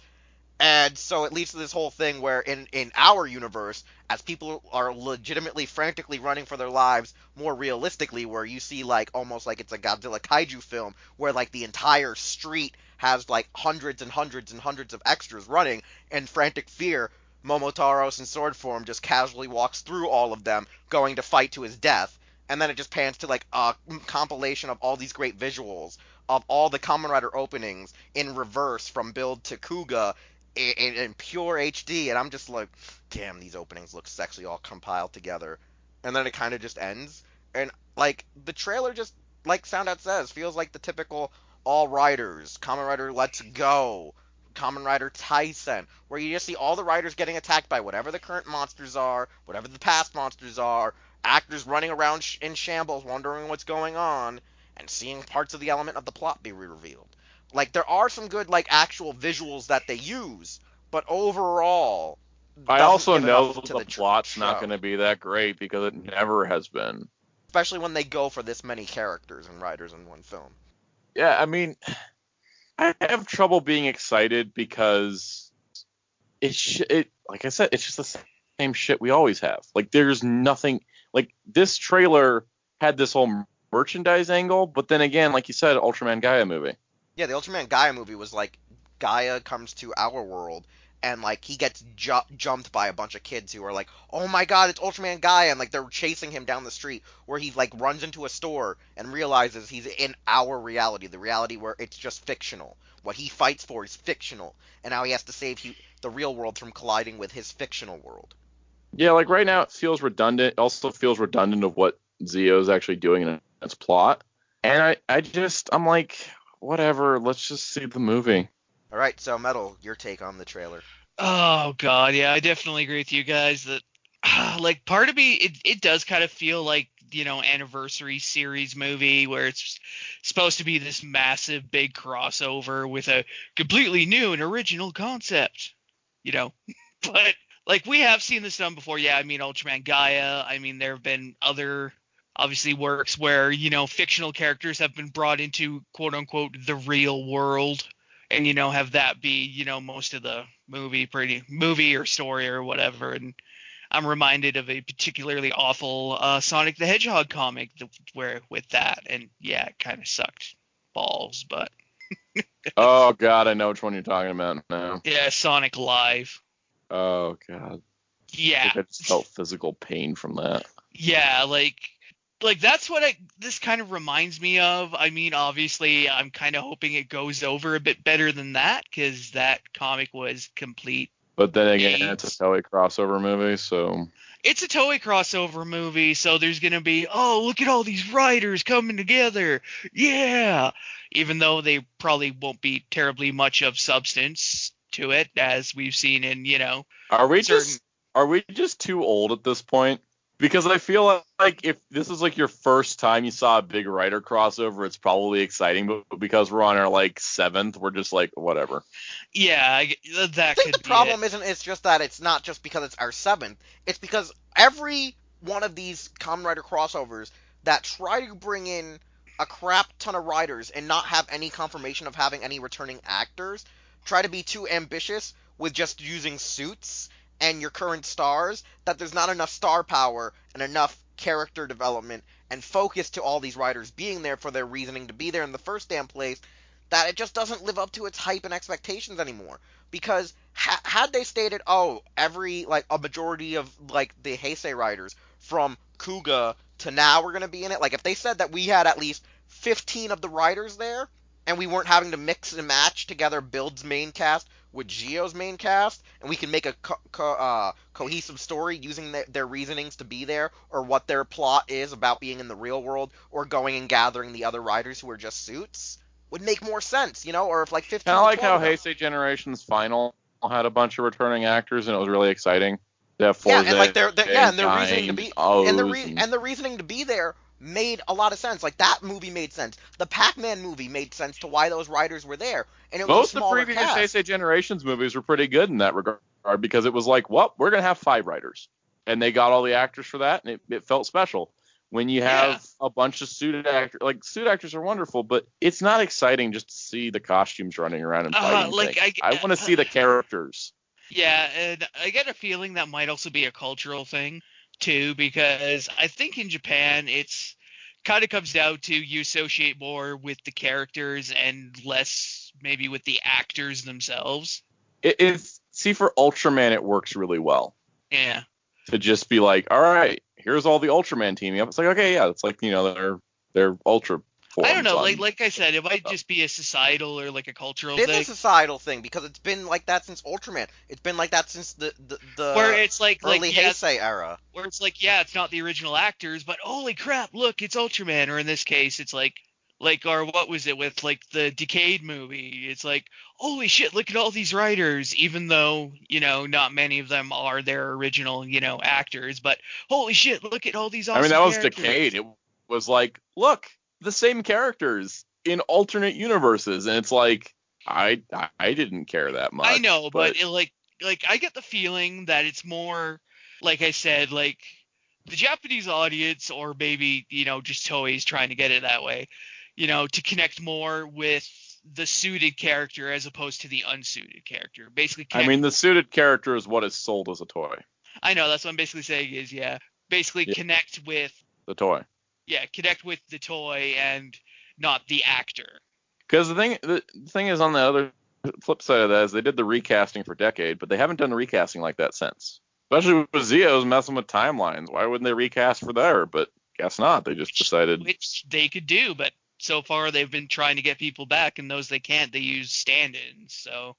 And so it leads to this whole thing where in our universe, as people are legitimately frantically running for their lives more realistically, where you see like almost like it's a Godzilla kaiju film where like the entire street has like hundreds and hundreds and hundreds of extras running in frantic fear, Momotaros in sword form just casually walks through all of them going to fight to his death. and then it just pans to like a compilation of all these great visuals of all the Kamen Rider openings in reverse from Build to Kuga in pure HD, and I'm just like, damn, these openings look sexy all compiled together. And then it kind of just ends, and like the trailer just like Sound Out says feels like the typical All Riders, Kamen Rider Let's Go, Kamen Rider Tyson, where you just see all the riders getting attacked by whatever the current monsters are, whatever the past monsters are, actors running around in shambles wondering what's going on, and seeing parts of the element of the plot be revealed. Like, there are some good, like, actual visuals that they use, but overall, I doesn't also give know enough to the the plot's not show. going to be that great because it never has been. Especially when they go for this many characters and riders in one film. Yeah, I mean, I have trouble being excited because like I said, it's just the same shit we always have. Like, there's nothing, like, this trailer had this whole merchandise angle, but then again, like you said, Ultraman Gaia movie. Yeah, the Ultraman Gaia movie was like Gaia comes to our world, and like he gets jumped by a bunch of kids who are like, "Oh my God, it's Ultraman Gaia!" and like they're chasing him down the street, where he like runs into a store and realizes he's in our reality, the reality where it's just fictional. What he fights for is fictional, and now he has to save the real world from colliding with his fictional world. Yeah, like right now it feels redundant. It also feels redundant of what Zio's actually doing in its plot. And I'm like, whatever, let's just see the movie. All right, so Metal, your take on the trailer? Oh God, yeah, I definitely agree with you guys that like part of me it does kind of feel like, anniversary series movie where it's supposed to be this massive big crossover with a completely new and original concept, you know. But like we have seen this done before. Yeah, I mean Ultraman Gaia. I mean there have been other obviously works where, fictional characters have been brought into quote unquote the real world and have that be most of the movie or story or whatever. And I'm reminded of a particularly awful Sonic the Hedgehog comic where with that, and yeah, it kind of sucked balls, but Oh God, I know which one you're talking about now. yeah, Sonic Live. Oh God, Yeah, I just felt physical pain from that. yeah, like that's what this kind of reminds me of. I mean, obviously, I'm kind of hoping it goes over a bit better than that because that comic was complete. But then again, AIDS. it's a Toei crossover movie, so It's a Toei crossover movie, so there's gonna be, oh, look at all these writers coming together, yeah. Even though they probably won't be terribly much of substance to it, as we've seen in, are we certain. just too old at this point? Because I feel like if this is like your first time you saw a big writer crossover, it's probably exciting. But because we're on our like 7th, we're just like whatever. Yeah, that I think could the be problem it. isn't it's just that it's not just because it's our 7th. It's because every one of these Kamen Rider crossovers that try to bring in a crap ton of writers and not have any confirmation of having any returning actors try to be too ambitious with just using suits and your current stars that there's not enough star power and enough character development and focus to all these writers being there for their reasoning to be there in the first damn place, that it just doesn't live up to its hype and expectations anymore. Because had they stated, oh, every like a majority of like the Heisei riders from Kuga to now we're gonna be in it, like if they said that we had at least 15 of the riders there, and we weren't having to mix and match together Build's main cast with Gio's main cast, and we can make a cohesive story using their reasonings to be there, or what their plot is about being in the real world, or going and gathering the other riders who are just suits, would make more sense, or if like 15 Kind of to like 20 how of them. Heisei Generations Final had a bunch of returning actors, and it was really exciting. They have Yeah, Forze and like their reasoning to and be O's and the reasoning to be there made a lot of sense. Like that movie made sense. The Pac-Man movie made sense to why those writers were there, and it was a most of the smaller previous cast. Heisei Generations movies were pretty good in that regard because it was like, well, we're gonna have 5 writers, and they got all the actors for that, and it felt special. When you Yeah. have a bunch of suit actors, like suit actors are wonderful, but it's not exciting just to see the costumes running around and fighting Like things. I want to see the characters. Yeah, and I get a feeling that might also be a cultural thing too, because I think in Japan it's kind of comes down to you associate more with the characters and less maybe with the actors themselves. See, for Ultraman, it works really well Yeah. to just be like, all right, here's all the Ultraman teaming up. It's like, okay, yeah, it's like, they're Ultra forms. I don't know, like I said, it might just be a societal or like a cultural It's thing. a societal thing because it's been like that since Ultraman. It's been like that since the Where it's like early yeah, Heisei era. where it's like, yeah, it's not the original actors, but holy crap, look, it's Ultraman. Or in this case, it's like, or what was it with like the Decade movie? It's like, holy shit, look at all these writers, even though, not many of them are their original, actors, but holy shit, look at all these awesome that was characters. Decade. It was like, look, the same characters in alternate universes, and it's like, I didn't care that much. I know, but it like I get the feeling that it's more, like I said, like the Japanese audience, or maybe, just Toei's trying to get it that way, to connect more with the suited character as opposed to the unsuited character. Basically, the suited character is what is sold as a toy. I know, that's what I'm basically saying is, basically connect with the toy. Yeah, connect with the toy and not the actor. Because the thing is, on the other flip side of that, is they did the recasting for Decade, but they haven't done a recasting like that since. Especially with Zio's messing with timelines. Why wouldn't they recast for there? But guess not. They just decided. Which they could do, but so far they've been trying to get people back, and those they can't, they use stand-ins. So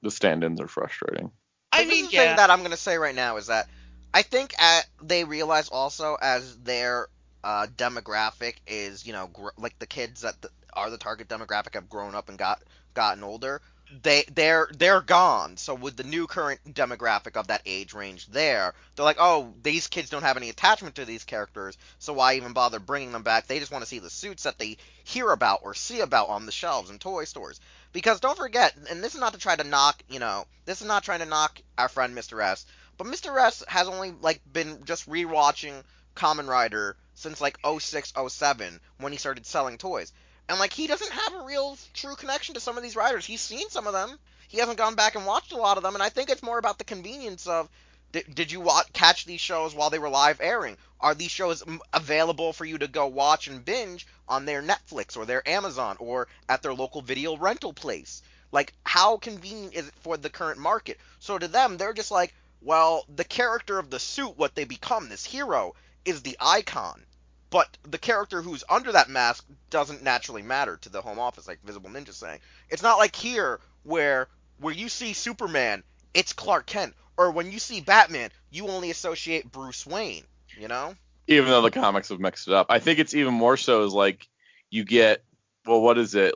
the stand-ins are frustrating. The thing that I'm going to say right now is that I think they realize also, as their demographic is, like the kids that are the target demographic have grown up and gotten older, they're gone. So with the new current demographic of that age range they're like, oh, these kids don't have any attachment to these characters, so why even bother bringing them back? They just want to see the suits that they hear about or see about on the shelves in toy stores. Because don't forget, and this is not to try to knock, this is not trying to knock our friend Mr. S, but Mr. S has only been just rewatching Kamen Rider since 06, 07 when he started selling toys. And he doesn't have a real true connection to some of these writers. He's seen some of them. He hasn't gone back and watched a lot of them, and I think it's more about the convenience of, did you catch these shows while they were live airing? Are these shows available for you to go watch and binge on their Netflix or their Amazon or at their local video rental place? How convenient is it for the current market? So to them, they're just like, well, the character of the suit, what they become, this hero, is the icon. But the character who's under that mask doesn't naturally matter to the home office, like Visible Ninja saying. It's not like here where you see Superman, it's Clark Kent. Or when you see Batman, you only associate Bruce Wayne, Even though the comics have mixed it up. I think it's even more so is you get, well, what is it?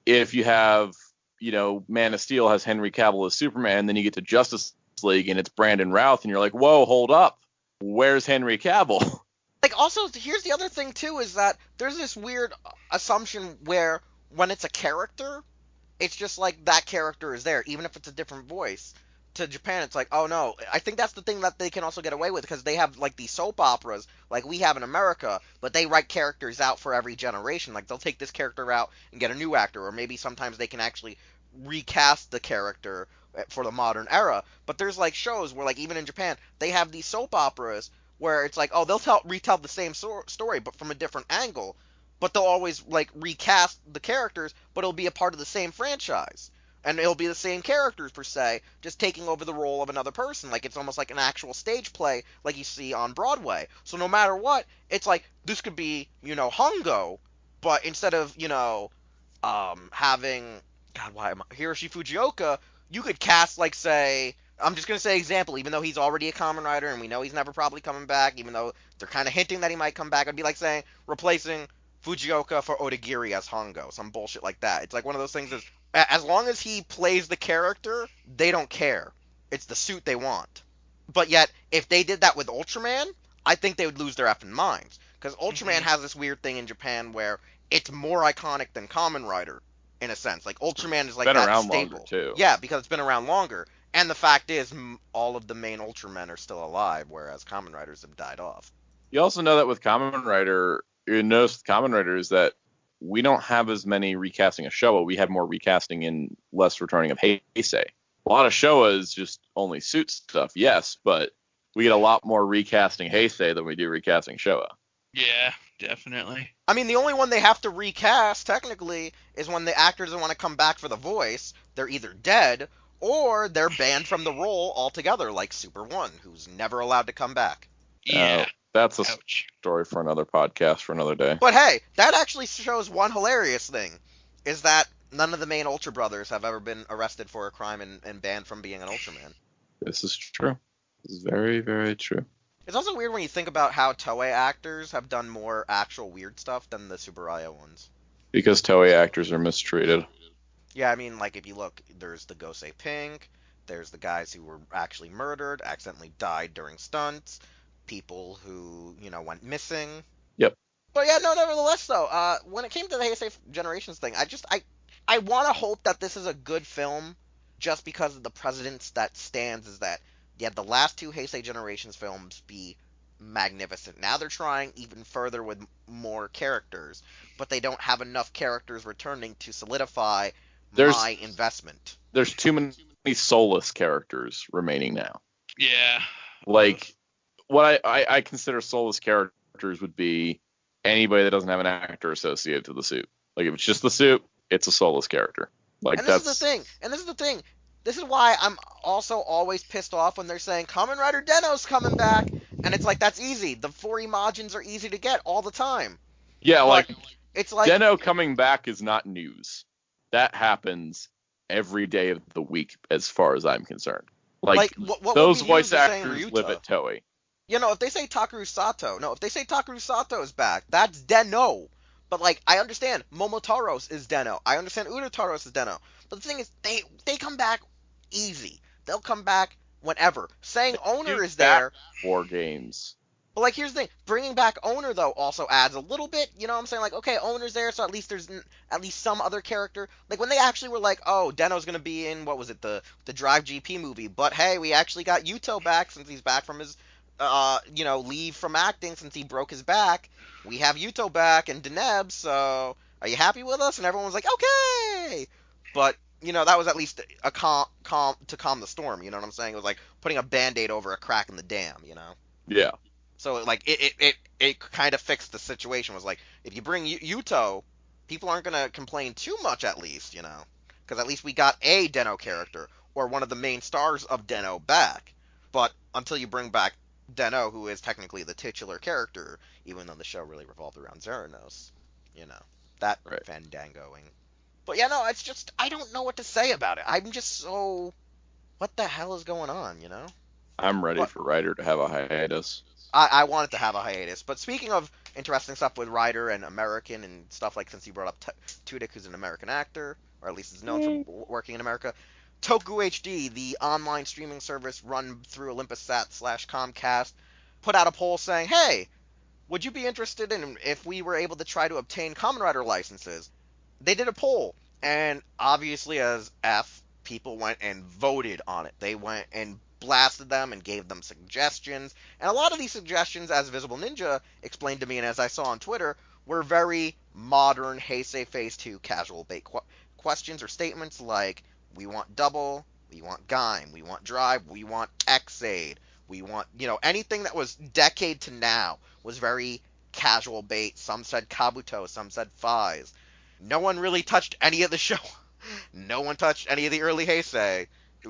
If you have, Man of Steel has Henry Cavill as Superman, then you get to Justice League and it's Brandon Routh, and you're like, whoa, hold up. Where's Henry Cavill? Also, here's the other thing, too, is that there's this weird assumption where when it's a character, it's just that character is there, even if it's a different voice. To Japan, it's oh, no. I think that's the thing that they can also get away with, because they have, these soap operas, like we have in America, but they write characters out for every generation. They'll take this character out and get a new actor, or maybe sometimes they can actually recast the character for the modern era. But there's, shows where, even in Japan, they have these soap operas where it's oh, they'll retell the same story, but from a different angle. But they'll always, recast the characters, but it'll be a part of the same franchise. And it'll be the same characters, per se, just taking over the role of another person. It's almost like an actual stage play, like you see on Broadway. So no matter what, it's this could be, Hongo, but instead of, having, Hiroshi Fujioka, you could cast, say, I'm just going to say example, even though he's already a Kamen Rider and we know he's never probably coming back, even though they're kind of hinting that he might come back. It'd be like saying, replacing Fujioka for Odagiri as Hongo, some bullshit like that. It's one of those things, as long as he plays the character, they don't care. It's the suit they want. But yet, if they did that with Ultraman, I think they would lose their effing minds. Because Ultraman has this weird thing in Japan where it's more iconic than Kamen Rider, in a sense. Ultraman is been that around staple. Longer, too. Yeah, because it's been around longer. And the fact is, all of the main Ultramen are still alive, whereas Kamen Riders have died off. You also know that with Kamen Rider, you notice with Kamen Rider is that we don't have as many recasting of Showa. We have more recasting and less returning of Heisei. A lot of Showa is just only suit stuff, yes, but we get a lot more recasting Heisei than we do recasting Showa. Yeah, definitely. The only one they have to recast, technically, is when the actor doesn't want to come back for the voice. They're either dead, or they're banned from the role altogether, like Super 1, who's never allowed to come back. Yeah. That's a Ouch. story for another podcast for another day. But hey, that actually shows one hilarious thing, is that none of the main Ultra Brothers have ever been arrested for a crime and banned from being an Ultraman. This is true. This is very, very true. It's also weird when you think about how Toei actors have done more actual weird stuff than the Tsuburaya ones. Because Toei actors are mistreated. Yeah, I mean, like, if you look, there's the Gosei Pink, there's the guys who were actually murdered, accidentally died during stunts, people who, went missing. Yep. But yeah, no, nevertheless, though, when it came to the Heisei Generations thing, I want to hope that this is a good film, just because of the precedence that stands is that, yeah, the last two Heisei Generations films be magnificent. Now they're trying even further with more characters, but they don't have enough characters returning to solidify my investment. There's too many soulless characters remaining now. Yeah. Like, what I consider soulless characters would be anybody that doesn't have an actor associated to the suit. Like, if it's just the suit, it's a soulless character. Like, and this is the thing. This is why I'm also always pissed off when they're saying Kamen Rider Deno's coming back, and it's like, that's easy. The 4 Imagins are easy to get all the time. Yeah, But like, it's like Deno coming back is not news. That happens every day of the week, as far as I'm concerned. Like what those would be voice used as saying actors Ryuta? live at Toei. If they say Takeru Sato is back, that's Deno. But, like, I understand Momotaros is Deno. I understand Urataros is Deno. But the thing is, they come back easy. They'll come back whenever. Saying Owner is there. 4 games. But, like, here's the thing. Bringing back Owner, though, also adds a little bit. You know what I'm saying? Like, okay, Owner's there, so at least there's at least some other character. Like, when they actually were like, oh, Deno's going to be in, what was it, the Drive GP movie. But, hey, we actually got Yuto back since he's back from his, leave from acting since he broke his back. We have Yuto back and Deneb, so are you happy with us? And everyone was like, okay! But, that was at least a calm to calm the storm, you know what I'm saying? It was like putting a Band-Aid over a crack in the dam, Yeah. So, like, it kind of fixed the situation. It was like, if you bring Yuto, people aren't going to complain too much, at least, because at least we got a Deno character, or one of the main stars of Deno back. But until you bring back Deno, who is technically the titular character, even though the show really revolved around Zeranos, that right. fandangoing. But yeah, no, it's just, I don't know what to say about it. I'm just so, what the hell is going on, I'm ready for Rider to have a hiatus. I wanted to have a hiatus. But speaking of interesting stuff with Rider and American and stuff, like, since you brought up Tudyk, who's an American actor, or at least is known for working in America, Toku HD, the online streaming service run through Olympusat/Comcast, put out a poll saying, hey, would you be interested in if we were able to try to obtain Kamen Rider licenses? They did a poll, and obviously as F, people went and voted on it. They went and blasted them and gave them suggestions, and a lot of these suggestions, as Visible Ninja explained to me and as I saw on Twitter, were very modern Heisei Phase 2 casual bait questions or statements like, we want Double, we want Gaim, we want Drive, we want X-Aid, we want, anything that was decade to now was very casual bait. Some said Kabuto, some said Fies. No one really touched any of the show. No one touched any of the early Heisei.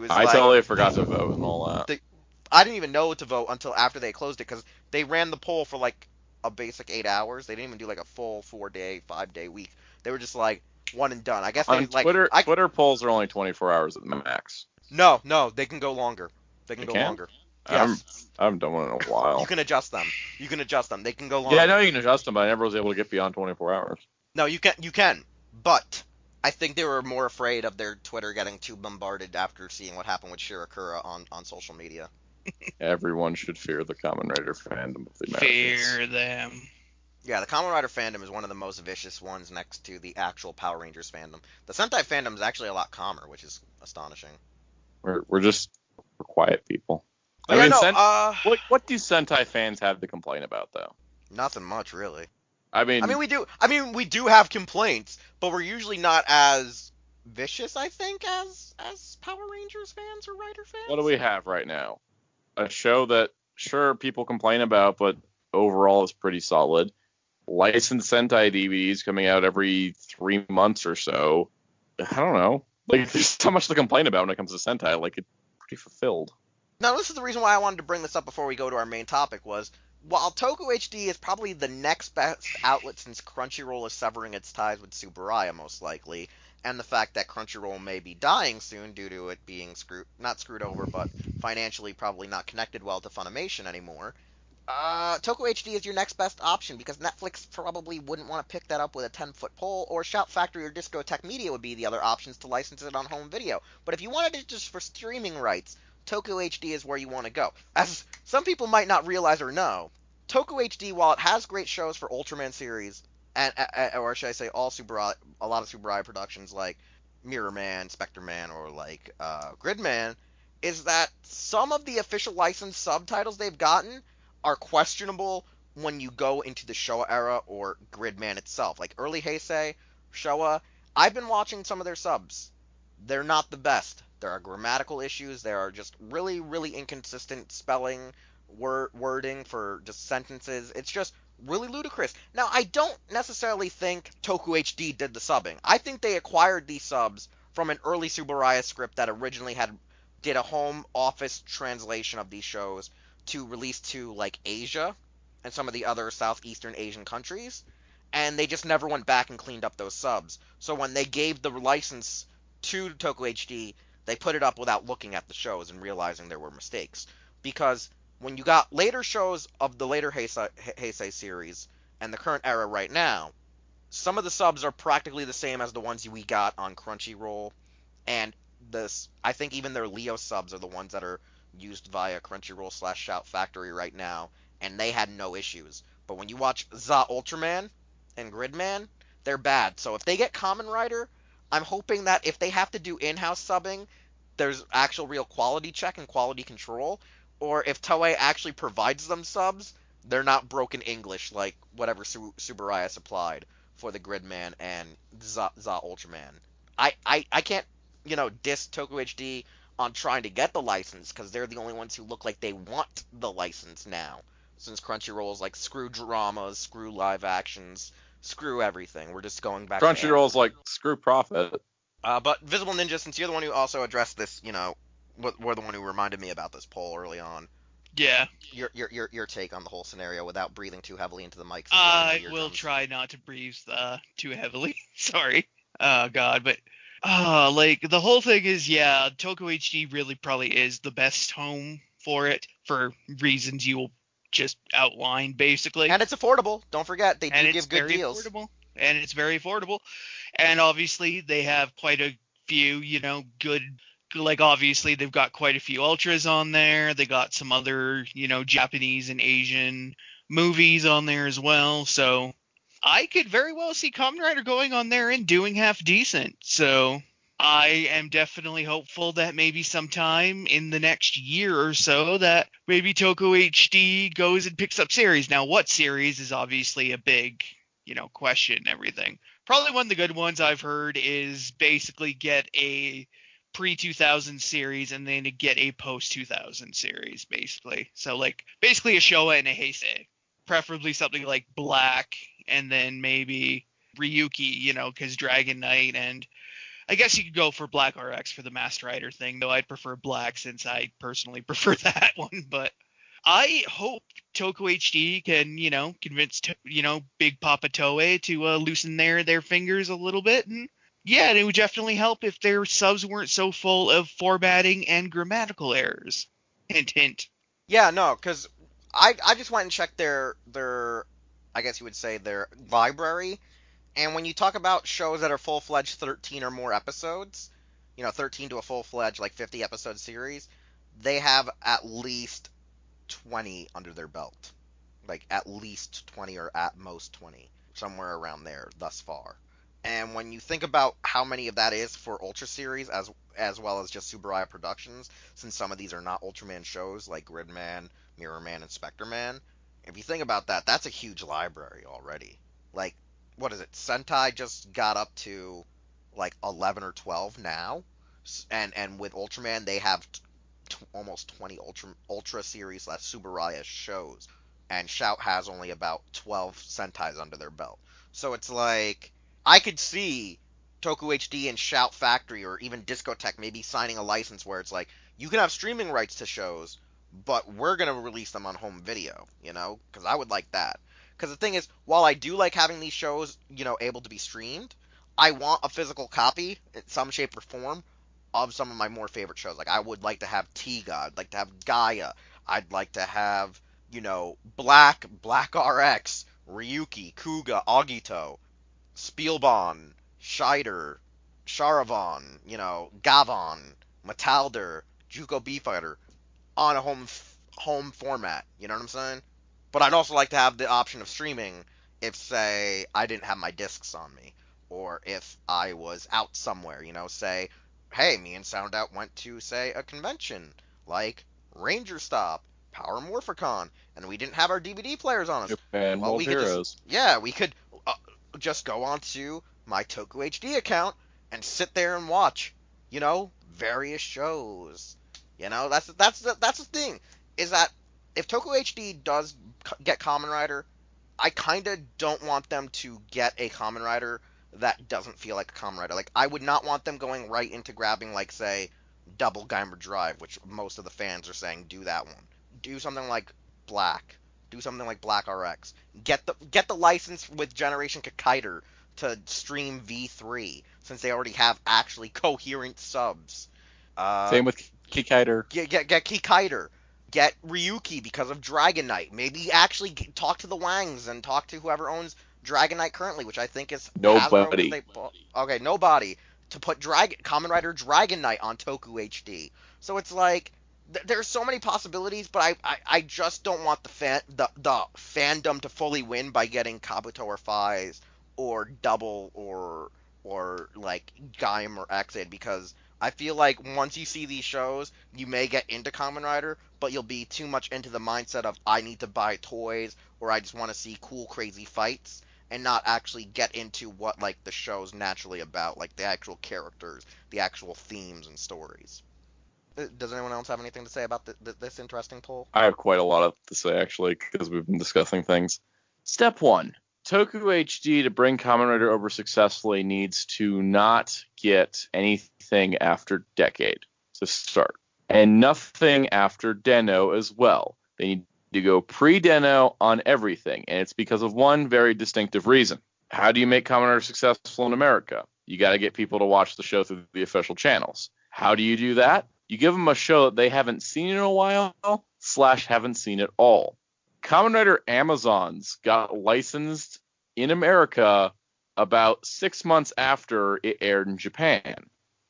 I totally forgot to vote and all that. I didn't even know to vote until after they closed it, because they ran the poll for like a basic 8 hours. They didn't even do like a full 4-day, 5-day week. They were just like one and done. I guess on they Twitter. Twitter polls are only 24 hours at the max. No, they can go longer. They can go longer. Yes. I haven't done one in a while. You can adjust them. They can go longer. Yeah, I know you can adjust them, but I never was able to get beyond 24 hours. No, you can. But I think they were more afraid of their Twitter getting too bombarded after seeing what happened with Shirakura on social media. Everyone should fear the Kamen Rider fandom of the Americans. Fear them. Yeah, the Kamen Rider fandom is one of the most vicious ones next to the actual Power Rangers fandom. The Sentai fandom is actually a lot calmer, which is astonishing. We're quiet people. What do Sentai fans have to complain about, though? Nothing much, really. I mean, we do have complaints, but we're usually not as vicious, I think, as Power Rangers fans or Rider fans. What do we have right now? A show that, sure, people complain about, but overall is pretty solid. Licensed Sentai DVDs coming out every 3 months or so. I don't know. Like, there's so much to complain about when it comes to Sentai. Like, it's pretty fulfilled. Now, this is the reason why I wanted to bring this up before we go to our main topic was, while Toku HD is probably the next best outlet since Crunchyroll is severing its ties with Tsuburaya most likely, and the fact that Crunchyroll may be dying soon due to it being not screwed over, but financially probably not connected well to Funimation anymore. Toku HD is your next best option because Netflix probably wouldn't want to pick that up with a 10-foot pole, or Shout Factory or Discotech Media would be the other options to license it on home video. But if you wanted it just for streaming rights, Toku HD is where you want to go. As some people might not realize or know, Toku HD, while it has great shows for Ultraman series, and or should I say a lot of Subaraya productions like Mirror Man, Spectre Man, or like Gridman, is that some of the official licensed subtitles they've gotten are questionable when you go into the Showa era or Gridman itself. Like early Heisei, Showa, I've been watching some of their subs. They're not the best. There are grammatical issues. There are just really, really inconsistent spelling, wording for just sentences. It's just really ludicrous. Now, I don't necessarily think Toku HD did the subbing. I think they acquired these subs from an early Subaraya script that originally did a home office translation of these shows to release to like Asia and some of the other southeastern Asian countries, and they just never went back and cleaned up those subs. So when they gave the license to Toku HD, they put it up without looking at the shows and realizing there were mistakes. Because when you got later shows of the later Heisei series and the current era right now, some of the subs are practically the same as the ones we got on Crunchyroll, and I think even their Leo subs are the ones that are used via Crunchyroll / Shout Factory right now, and they had no issues. But when you watch Za Ultraman and Gridman, they're bad. So if they get Kamen Rider, I'm hoping that if they have to do in-house subbing, there's actual real quality check and quality control, or if Toei actually provides them subs, they're not broken English like whatever Subaraya supplied for the Gridman and Za Ultraman. I can't, diss Toku HD on trying to get the license because they're the only ones who look like they want the license now. Since Crunchyroll's like screw dramas, screw live actions, screw everything. We're just going back to Crunchyroll's like screw profit. but Visible Ninja, since you're the one who also addressed this, were the one who reminded me about this poll early on. Yeah. Your take on the whole scenario without breathing too heavily into the mics. I will try not to breathe too heavily. Sorry. Oh God, but like the whole thing is, yeah, Toku HD really probably is the best home for it for reasons you will just outline basically. And it's affordable. Don't forget they do give good deals. And it's very affordable. And obviously they have quite a few, good, like obviously they've got quite a few ultras on there. They got some other, Japanese and Asian movies on there as well. So I could very well see Kamen Rider going on there and doing half decent. So I am definitely hopeful that maybe sometime in the next year or so that maybe Toku HD goes and picks up series. Now, what series is obviously a big, question and everything. Probably one of the good ones I've heard is basically get a pre-2000 series and then to get a post-2000 series, basically. So, like, basically a Showa and a Heisei. Preferably something like Black and then maybe Ryuki, because Dragon Knight, and I guess you could go for Black RX for the Master Rider thing, though I'd prefer Black since I personally prefer that one. But I hope Toku HD can, convince, Big Papa Toei to loosen their fingers a little bit. And yeah, it would definitely help if their subs weren't so full of formatting and grammatical errors. Hint, hint. Yeah, no, because I just went and checked their I guess you would say their library, and when you talk about shows that are full-fledged 13 or more episodes, 13 to a full-fledged like 50 episode series, they have at least 20 under their belt. Like at least 20 or at most 20, somewhere around there thus far. And when you think about how many of that is for Ultra series as well as just Subaraya Productions, since some of these are not Ultraman shows like Gridman, Mirror Man, and Spectre Man, if you think about that, that's a huge library already. Like, what is it? Sentai just got up to like 11 or 12 now, and with Ultraman they have almost 20 Ultra series / Subaraya shows, and Shout has only about 12 Sentais under their belt. So it's like I could see Toku HD and Shout Factory or even Discotech maybe signing a license where it's like you can have streaming rights to shows, but we're gonna release them on home video, because I would like that. Because the thing is, while I do like having these shows, able to be streamed, I want a physical copy in some shape or form of some of my more favorite shows. Like I would like to have Tiga, I'd like to have Gaia, I'd like to have, Black RX, Ryuki, Kuga, Agito, Spielbahn, Scheider, Charavan, Gavon, Metalder, Juko B Fighter on a home format. You know what I'm saying? But I'd also like to have the option of streaming if, say, I didn't have my discs on me, or if I was out somewhere. Say, hey, me and Sound Out went to, say, a convention like Ranger Stop, Power Morphicon, and we didn't have our DVD players on us. Japan Well, World we could just, Heroes. yeah, we could just go onto my Toku HD account and sit there and watch, various shows. That's the thing, is that if Toku HD does get Kamen Rider, I kind of don't want them to get a Kamen Rider that doesn't feel like a Kamen Rider. Like I would not want them going right into grabbing, like, say, Double Geimer Drive, which most of the fans are saying do that one. Do something like Black. Do something like Black RX. Get the license with Generation Kakaider to stream V3, since they already have actually coherent subs. Uh, Same with Kikaider. get Kikaider. Get Ryuki because of Dragon Knight. Maybe actually talk to the Wangs and talk to whoever owns Dragon Knight currently, which I think is Hasbro, because Nobody. they bought. Okay, nobody to put Kamen Rider Dragon Knight on Toku HD. So it's like there's so many possibilities, but I just don't want the fandom to fully win by getting Kabuto or Faiz or Double or like Gaim or Exit, because I feel like once you see these shows, you may get into Kamen Rider, but you'll be too much into the mindset of I need to buy toys or I just want to see cool, crazy fights, and not actually get into what like the show's naturally about, like the actual characters, the actual themes and stories. Does anyone else have anything to say about this interesting poll? I have quite a lot to say, actually, because we've been discussing things. Step 1. Toku HD, to bring Kamen Rider over successfully, needs to not get anything after Decade to start. And nothing after Den-O as well. They need to go pre-Den-O on everything. And it's because of one very distinctive reason. How do you make Kamen Rider successful in America? You got to get people to watch the show through the official channels. How do you do that? You give them a show that they haven't seen in a while, / haven't seen at all. Kamen Rider Amazons got licensed in America about 6 months after it aired in Japan.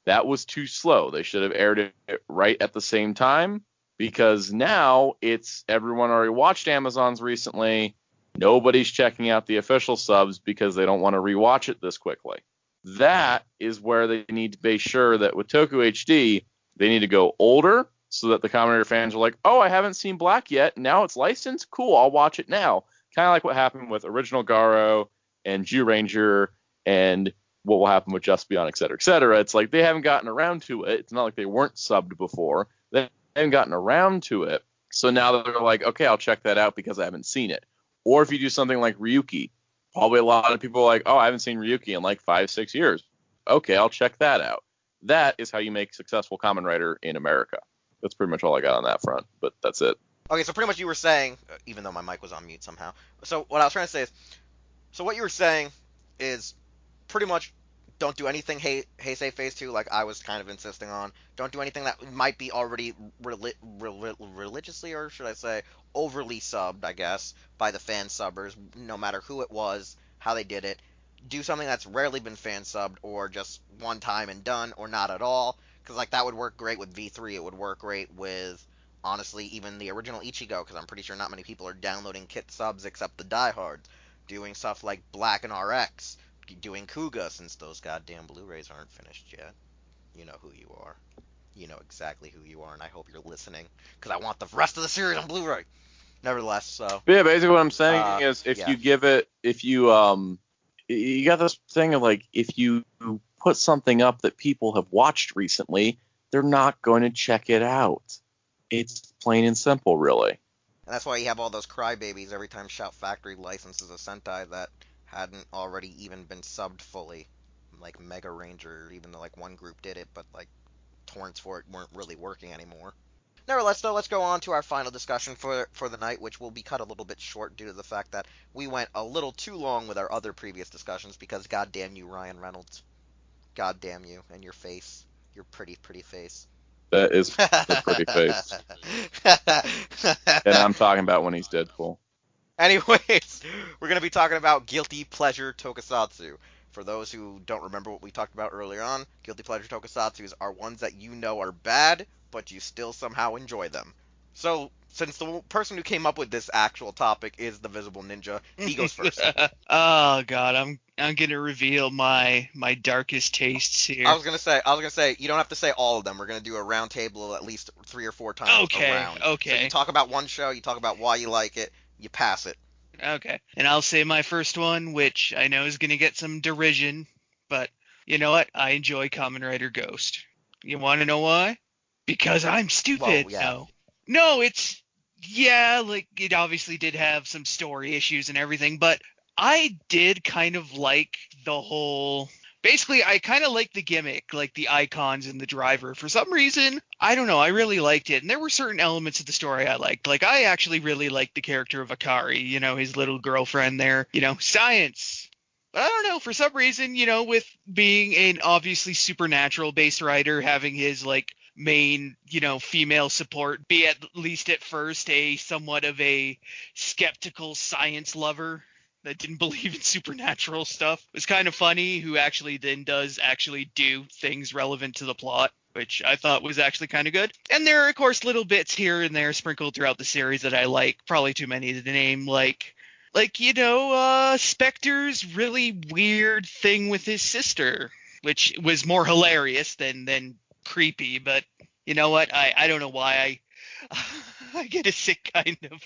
That was too slow. They should have aired it right at the same time, because now it's everyone already watched Amazons recently. Nobody's checking out the official subs because they don't want to rewatch it this quickly. That is where they need to be sure that with Toku HD, they need to go older so that the Kamen Rider fans are like, oh, I haven't seen Black yet. Now it's licensed? Cool, I'll watch it now. Kind of like what happened with Original Garo and Jew Ranger and what will happen with Just Beyond, et cetera, et cetera. It's like they haven't gotten around to it. It's not like they weren't subbed before. They haven't gotten around to it. So now they're like, okay, I'll check that out because I haven't seen it. Or if you do something like Ryuki, probably a lot of people are like, oh, I haven't seen Ryuki in like 5-6 years. Okay, I'll check that out. That is how you make successful Kamen Rider in America. That's pretty much all I got on that front, but that's it. Okay, so pretty much you were saying, even though my mic was on mute somehow. So what I was trying to say is, so what you were saying is pretty much don't do anything Heisei Phase 2, like I was kind of insisting on. Don't do anything that might be already religiously, or should I say overly subbed, I guess, by the fan subbers, no matter who it was, how they did it. Do something that's rarely been fan subbed, or just one time and done, or not at all. Because like that would work great with V3. It would work great with, honestly, even the original Ichigo, because I'm pretty sure not many people are downloading kit subs except the diehards. Doing stuff like Black and RX, doing Kuga, since those goddamn Blu-rays aren't finished yet. You know who you are. You know exactly who you are, and I hope you're listening, because I want the rest of the series on Blu-ray. Nevertheless, so. But yeah, basically what I'm saying is if yeah. you give it, if you got this thing of like, if you put something up that people have watched recently, they're not going to check it out. It's plain and simple, really. And that's why you have all those crybabies every time Shout Factory licenses a Sentai that hadn't already even been subbed fully. Like Mega Ranger, even though like one group did it, but like torrents for it weren't really working anymore. Nevertheless, though, let's go on to our final discussion for the night, which will be cut a little bit short due to the fact that we went a little too long with our other previous discussions because goddamn you, Ryan Reynolds. God damn you and your face, your pretty, pretty face. That is a pretty face. And I'm talking about when he's Deadpool. Anyways, we're going to be talking about guilty pleasure tokusatsu. For those who don't remember what we talked about earlier on, guilty pleasure tokusatsus are ones that you know are bad, but you still somehow enjoy them. So, since the person who came up with this actual topic is the Visible Ninja, he goes first. Oh God, I'm gonna reveal my darkest tastes here. I was gonna say, you don't have to say all of them. We're gonna do a round table at least 3 or 4 times around. Okay. So you talk about one show, you talk about why you like it, you pass it. Okay. And I'll say my first one, which I know is gonna get some derision, but you know what? I enjoy Kamen Rider Ghost. You want to know why? Because I'm stupid. Well, yeah. No, like it obviously did have some story issues and everything, but I did kind of like the whole. Basically, I kind of liked the gimmick, like the icons and the driver. For some reason, I don't know, I really liked it. And there were certain elements of the story I liked. Like, I actually really liked the character of Akari, his little girlfriend there, science. But I don't know, for some reason, with being an obviously supernatural-based writer, having his, like, main, female support be at least at first a somewhat of a skeptical science lover that didn't believe in supernatural stuff. It was kind of funny, who actually then does actually do things relevant to the plot, which I thought was actually kind of good. And there are, of course, little bits here and there sprinkled throughout the series that I like, probably too many to name, like Spectre's really weird thing with his sister, which was more hilarious than creepy, but you know what? I don't know why I get a sick kind of.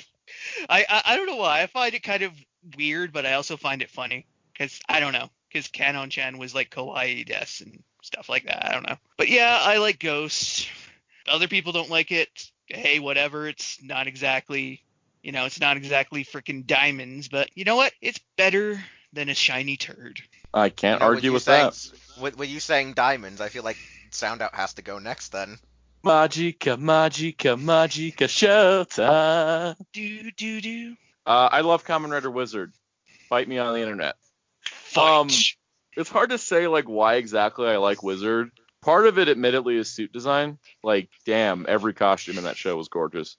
I don't know why. I find it kind of weird, but I also find it funny because I don't know, because Kanon-chan was like kawaii des and stuff like that. I don't know, but yeah, I like Ghost. Other people don't like it. Hey, whatever. It's not exactly freaking diamonds, but you know what? It's better than a shiny turd. I can't argue with that. With you saying diamonds, I feel like Sound Out has to go next then. Magica, magica, magica, showtime. Do. I love Kamen Rider Wizard. Fight me on the internet. Fight. It's hard to say like why exactly I like Wizard. Part of it, admittedly, is suit design. Like, damn, every costume in that show was gorgeous.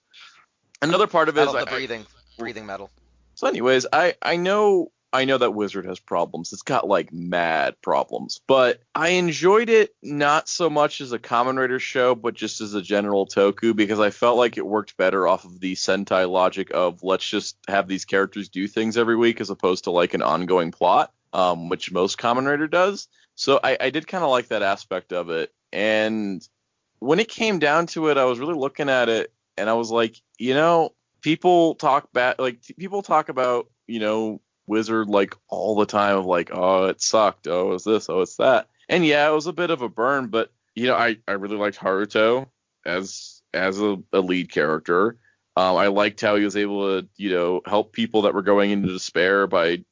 Another part of it is the breathing metal. So, anyways, I know that Wizard has problems. It's got like mad problems, but I enjoyed it not so much as a Kamen Rider show, but just as a general Toku, because I felt like it worked better off of the Sentai logic of let's just have these characters do things every week as opposed to like an ongoing plot, which most Kamen Rider does. So I did kind of like that aspect of it. And when it came down to it, I was really looking at it and I was like, people talk about, Wizard like all the time of like, oh, it sucked, oh, it's this, oh, it's that. And yeah, it was a bit of a burn, but I really liked Haruto as a lead character. I liked how he was able to help people that were going into despair by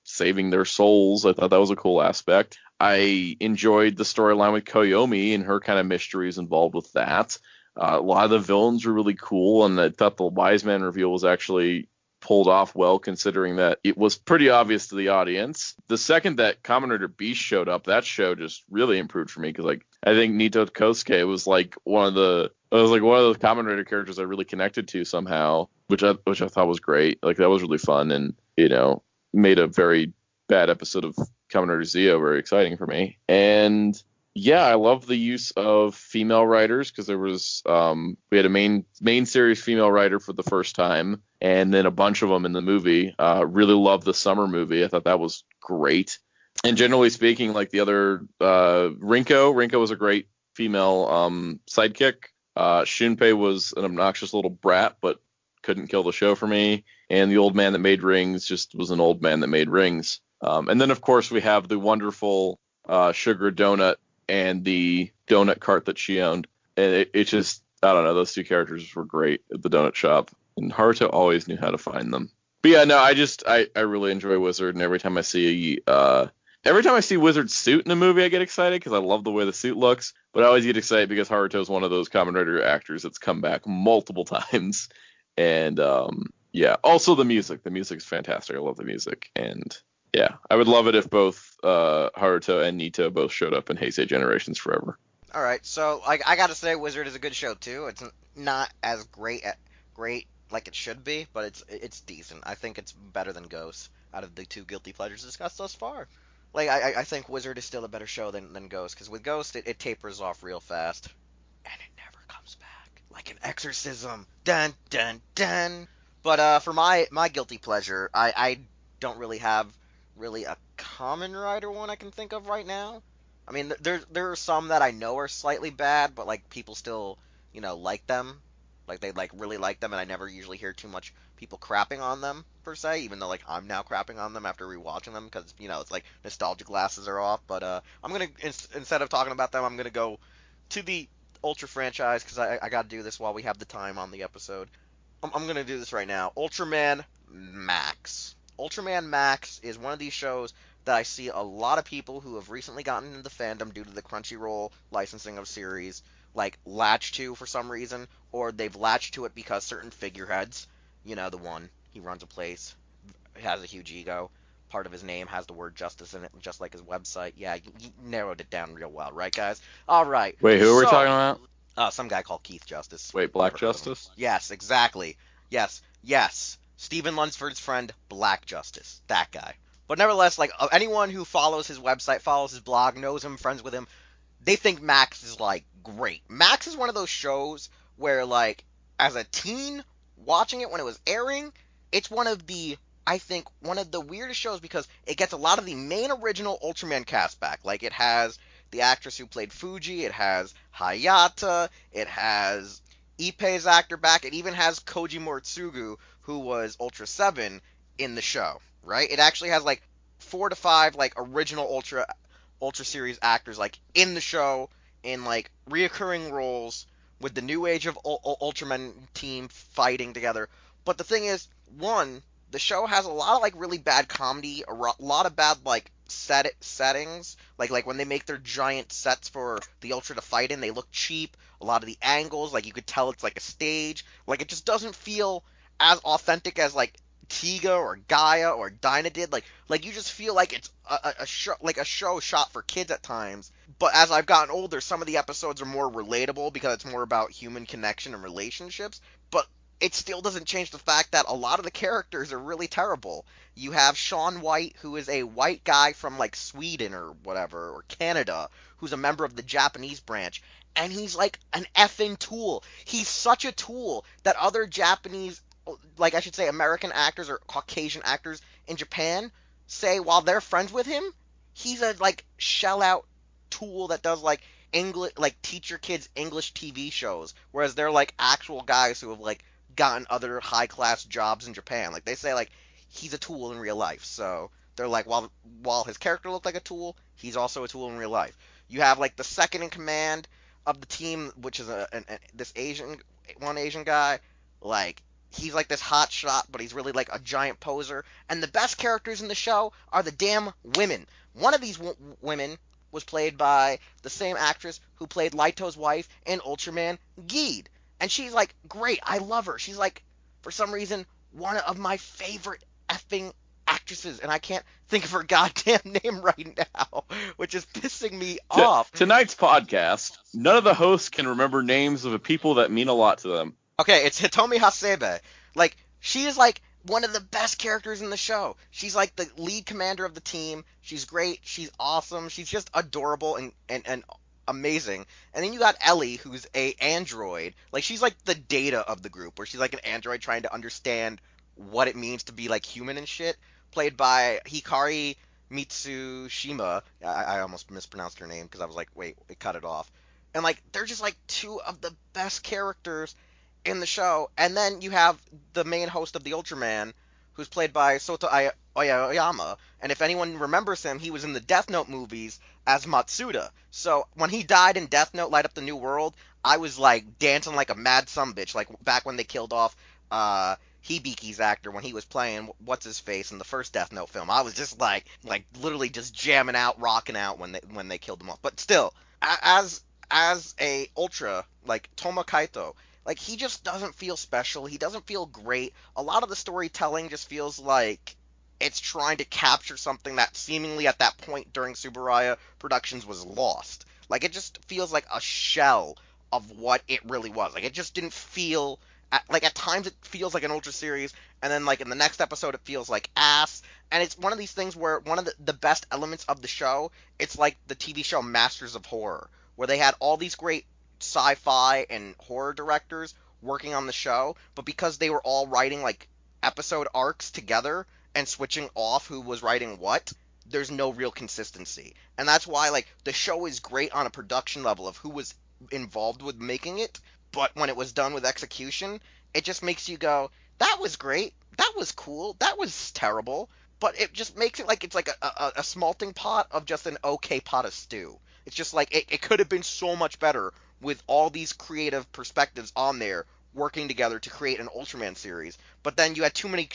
saving their souls. I thought that was a cool aspect. I enjoyed the storyline with Koyomi and her kind of mysteries involved with that. A lot of the villains were really cool, and I thought the Wise Man reveal was actually pulled off well, considering that it was pretty obvious to the audience. The second that Kamen Rider Beast showed up, that show just really improved for me, because like I think Nito Kosuke was like one of the Kamen Rider characters I really connected to somehow, which I thought was great. Like that was really fun, and made a very bad episode of Kamen Rider Zeo very exciting for me. And yeah, I love the use of female writers, because there was we had a main series female writer for the first time, and then a bunch of them in the movie. Really loved the summer movie. I thought that was great. And generally speaking, like the other Rinko was a great female sidekick. Shunpei was an obnoxious little brat, but couldn't kill the show for me. And the old man that made rings just was an old man that made rings. And then of course we have the wonderful Sugar Donut and the donut cart that she owned. And it just, I don't know, those two characters were great at the donut shop. And Haruto always knew how to find them. But yeah, no, I really enjoy Wizard, and every time I see Every time I see Wizard's suit in a movie, I get excited because I love the way the suit looks. But I always get excited because Haruto is one of those Kamen Rider actors that's come back multiple times. And yeah, also the music. The music is fantastic. I love the music. And yeah, I would love it if both Haruto and Nito both showed up in Heisei Generations Forever. All right, so I gotta say, Wizard is a good show too. It's not as great like it should be, but it's decent. I think it's better than Ghost out of the two guilty pleasures discussed thus far. Like I think Wizard is still a better show than Ghost, because with Ghost it tapers off real fast, and it never comes back like an exorcism. Dun dun dun. But for my guilty pleasure, I don't really have really a Kamen Rider one I can think of right now. I mean, there are some that I know are slightly bad, but like people still, like them. Like they like really like them, and I never usually hear too much people crapping on them per se. Even though like I'm now crapping on them after rewatching them because it's like nostalgia glasses are off. But I'm gonna instead of talking about them, I'm gonna go to the Ultra franchise because I got to do this while we have the time on the episode. I'm gonna do this right now. Ultraman Max. Ultraman Max is one of these shows that I see a lot of people who have recently gotten into the fandom due to the Crunchyroll licensing of series like latch to for some reason, or they've latched to it because certain figureheads, the one, he runs a place, has a huge ego, part of his name has the word justice in it, just like his website. Yeah, you narrowed it down real well, right, guys? All right. Wait, who are we talking about? Some guy called Keith Justice. Wait, Black Justice? Yes, exactly. Yes. Stephen Lunsford's friend, Black Justice. That guy. But nevertheless, like anyone who follows his website, follows his blog, knows him, friends with him, they think Max is like great. Max is one of those shows where like as a teen watching it when it was airing, it's one of the weirdest shows because it gets a lot of the main original Ultraman cast back. Like it has the actress who played Fuji, it has Hayata, it has Ippei's actor back, it even has Koji Moritsugu, who was Ultra 7 in the show, right? It actually has like 4 to 5 like original Ultra series actors like in the show in like reoccurring roles with the new age of Ultraman team fighting together. But the thing is, one, the show has a lot of like really bad comedy, a lot of bad like settings, like when they make their giant sets for the Ultra to fight in, they look cheap. A lot of the angles, like you could tell it's like a stage. Like it just doesn't feel as authentic as like Tiga or Gaia or Dyna did. Like you just feel like it's a show shot for kids at times. But as I've gotten older, some of the episodes are more relatable because it's more about human connection and relationships. But it still doesn't change the fact that a lot of the characters are really terrible. You have Shaun White, who is a white guy from like Sweden or whatever, or Canada, who's a member of the Japanese branch, and he's like an effing tool. He's such a tool that other Japanese, like I should say American actors or Caucasian actors in Japan say while they're friends with him, he's a like shell out tool that does like English, like teach your kids English TV shows, whereas they're like actual guys who have like gotten other high class jobs in Japan. Like they say like he's a tool in real life. So they're like while his character looked like a tool, he's also a tool in real life. You have like the second in command of the team, which is this Asian guy, like he's like this hot shot, but he's really like a giant poser. And the best characters in the show are the damn women. One of these women was played by the same actress who played Leito's wife in Ultraman Geed. And she's like great. I love her. She's like, for some reason, one of my favorite effing actresses, and I can't think of her goddamn name right now, which is pissing me off. Tonight's podcast, none of the hosts can remember names of the people that mean a lot to them. Okay, it's Hitomi Hasebe. Like, she is like one of the best characters in the show. She's like the lead commander of the team. She's great. She's awesome. She's just adorable and amazing. And then you got Ellie, who's a android. Like, she's like the Data of the group, where she's like an android trying to understand what it means to be like human and shit. Played by Hikari Mitsushima. I almost mispronounced her name because I was like, wait, it cut it off. And like, they're just like two of the best characters in the show. And then you have the main host of the Ultraman, who's played by Soto Aoyama. And if anyone remembers him, he was in the Death Note movies as Matsuda. So when he died in Death Note Light Up the New World, I was like dancing like a mad sumbitch, like back when they killed off Hibiki's actor when he was playing what's his face in the first Death Note film. I was just like literally just jamming out, rocking out when they killed him off. But still, as a ultra like Toma Kaito, like he just doesn't feel special. He doesn't feel great. A lot of the storytelling just feels like it's trying to capture something that seemingly at that point during Subaraya Productions was lost. Like it just feels like a shell of what it really was. Like it just didn't feel like at times it feels like an ultra series, and then like in the next episode it feels like ass. And it's one of these things where one of the best elements of the show, it's like the TV show Masters of Horror, where they had all these great sci-fi and horror directors working on the show, but because they were all writing like episode arcs together and switching off who was writing what, there's no real consistency. And that's why like the show is great on a production level of who was involved with making it, but when it was done with execution, it just makes you go, that was great, that was cool, that was terrible, but it just makes it like it's like a smalting pot of just an okay pot of stew. It's just like it could have been so much better with all these creative perspectives on there working together to create an Ultraman series, but then you had too many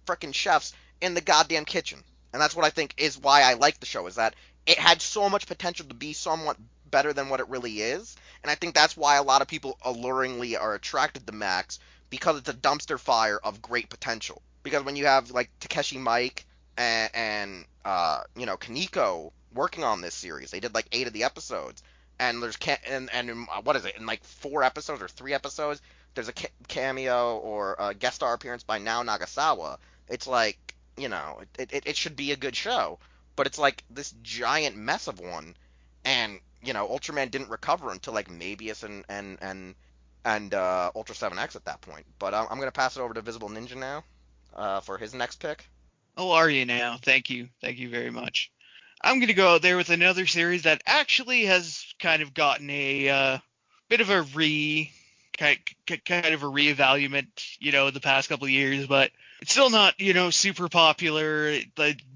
frickin' chefs in the goddamn kitchen. And that's what I think is why I like the show, is that it had so much potential to be somewhat better than what it really is. And I think that's why a lot of people alluringly are attracted to Max, because it's a dumpster fire of great potential. Because when you have like Takeshi Mike and Kaneko working on this series, they did like 8 of the episodes, and there's what is it, in like 4 episodes or 3 episodes there's a cameo or a guest star appearance by Nao Nagasawa. It's like, it should be a good show, but it's like this giant mess of one. And Ultraman didn't recover until like Mabius and Ultra 7X at that point. But I'm gonna pass it over to Visible Ninja now for his next pick. Oh, are you now? Thank you very much. I'm going to go out there with another series that actually has kind of gotten a bit of a kind of a reevaluation, the past couple of years, but it's still not, super popular.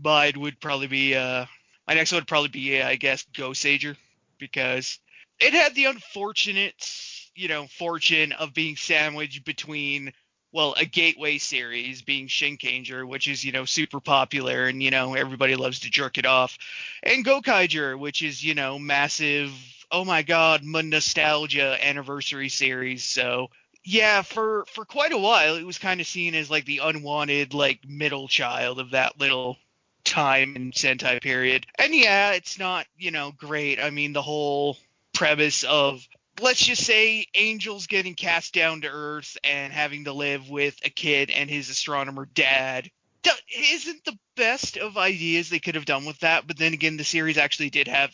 Mine would probably be my next one would probably be, I guess, Ghost Sager, because it had the unfortunate, fortune of being sandwiched between, well, a gateway series being Shinkanger, which is, super popular and, everybody loves to jerk it off, and Gokaiger, which is, massive, oh my god, nostalgia anniversary series. So yeah, for quite a while, it was kind of seen as like the unwanted, like middle child of that little time in Sentai period. And yeah, it's not, great. I mean, the whole premise of, let's just say, angels getting cast down to Earth and having to live with a kid and his astronomer dad isn't the best of ideas they could have done with that. But then again, the series actually did have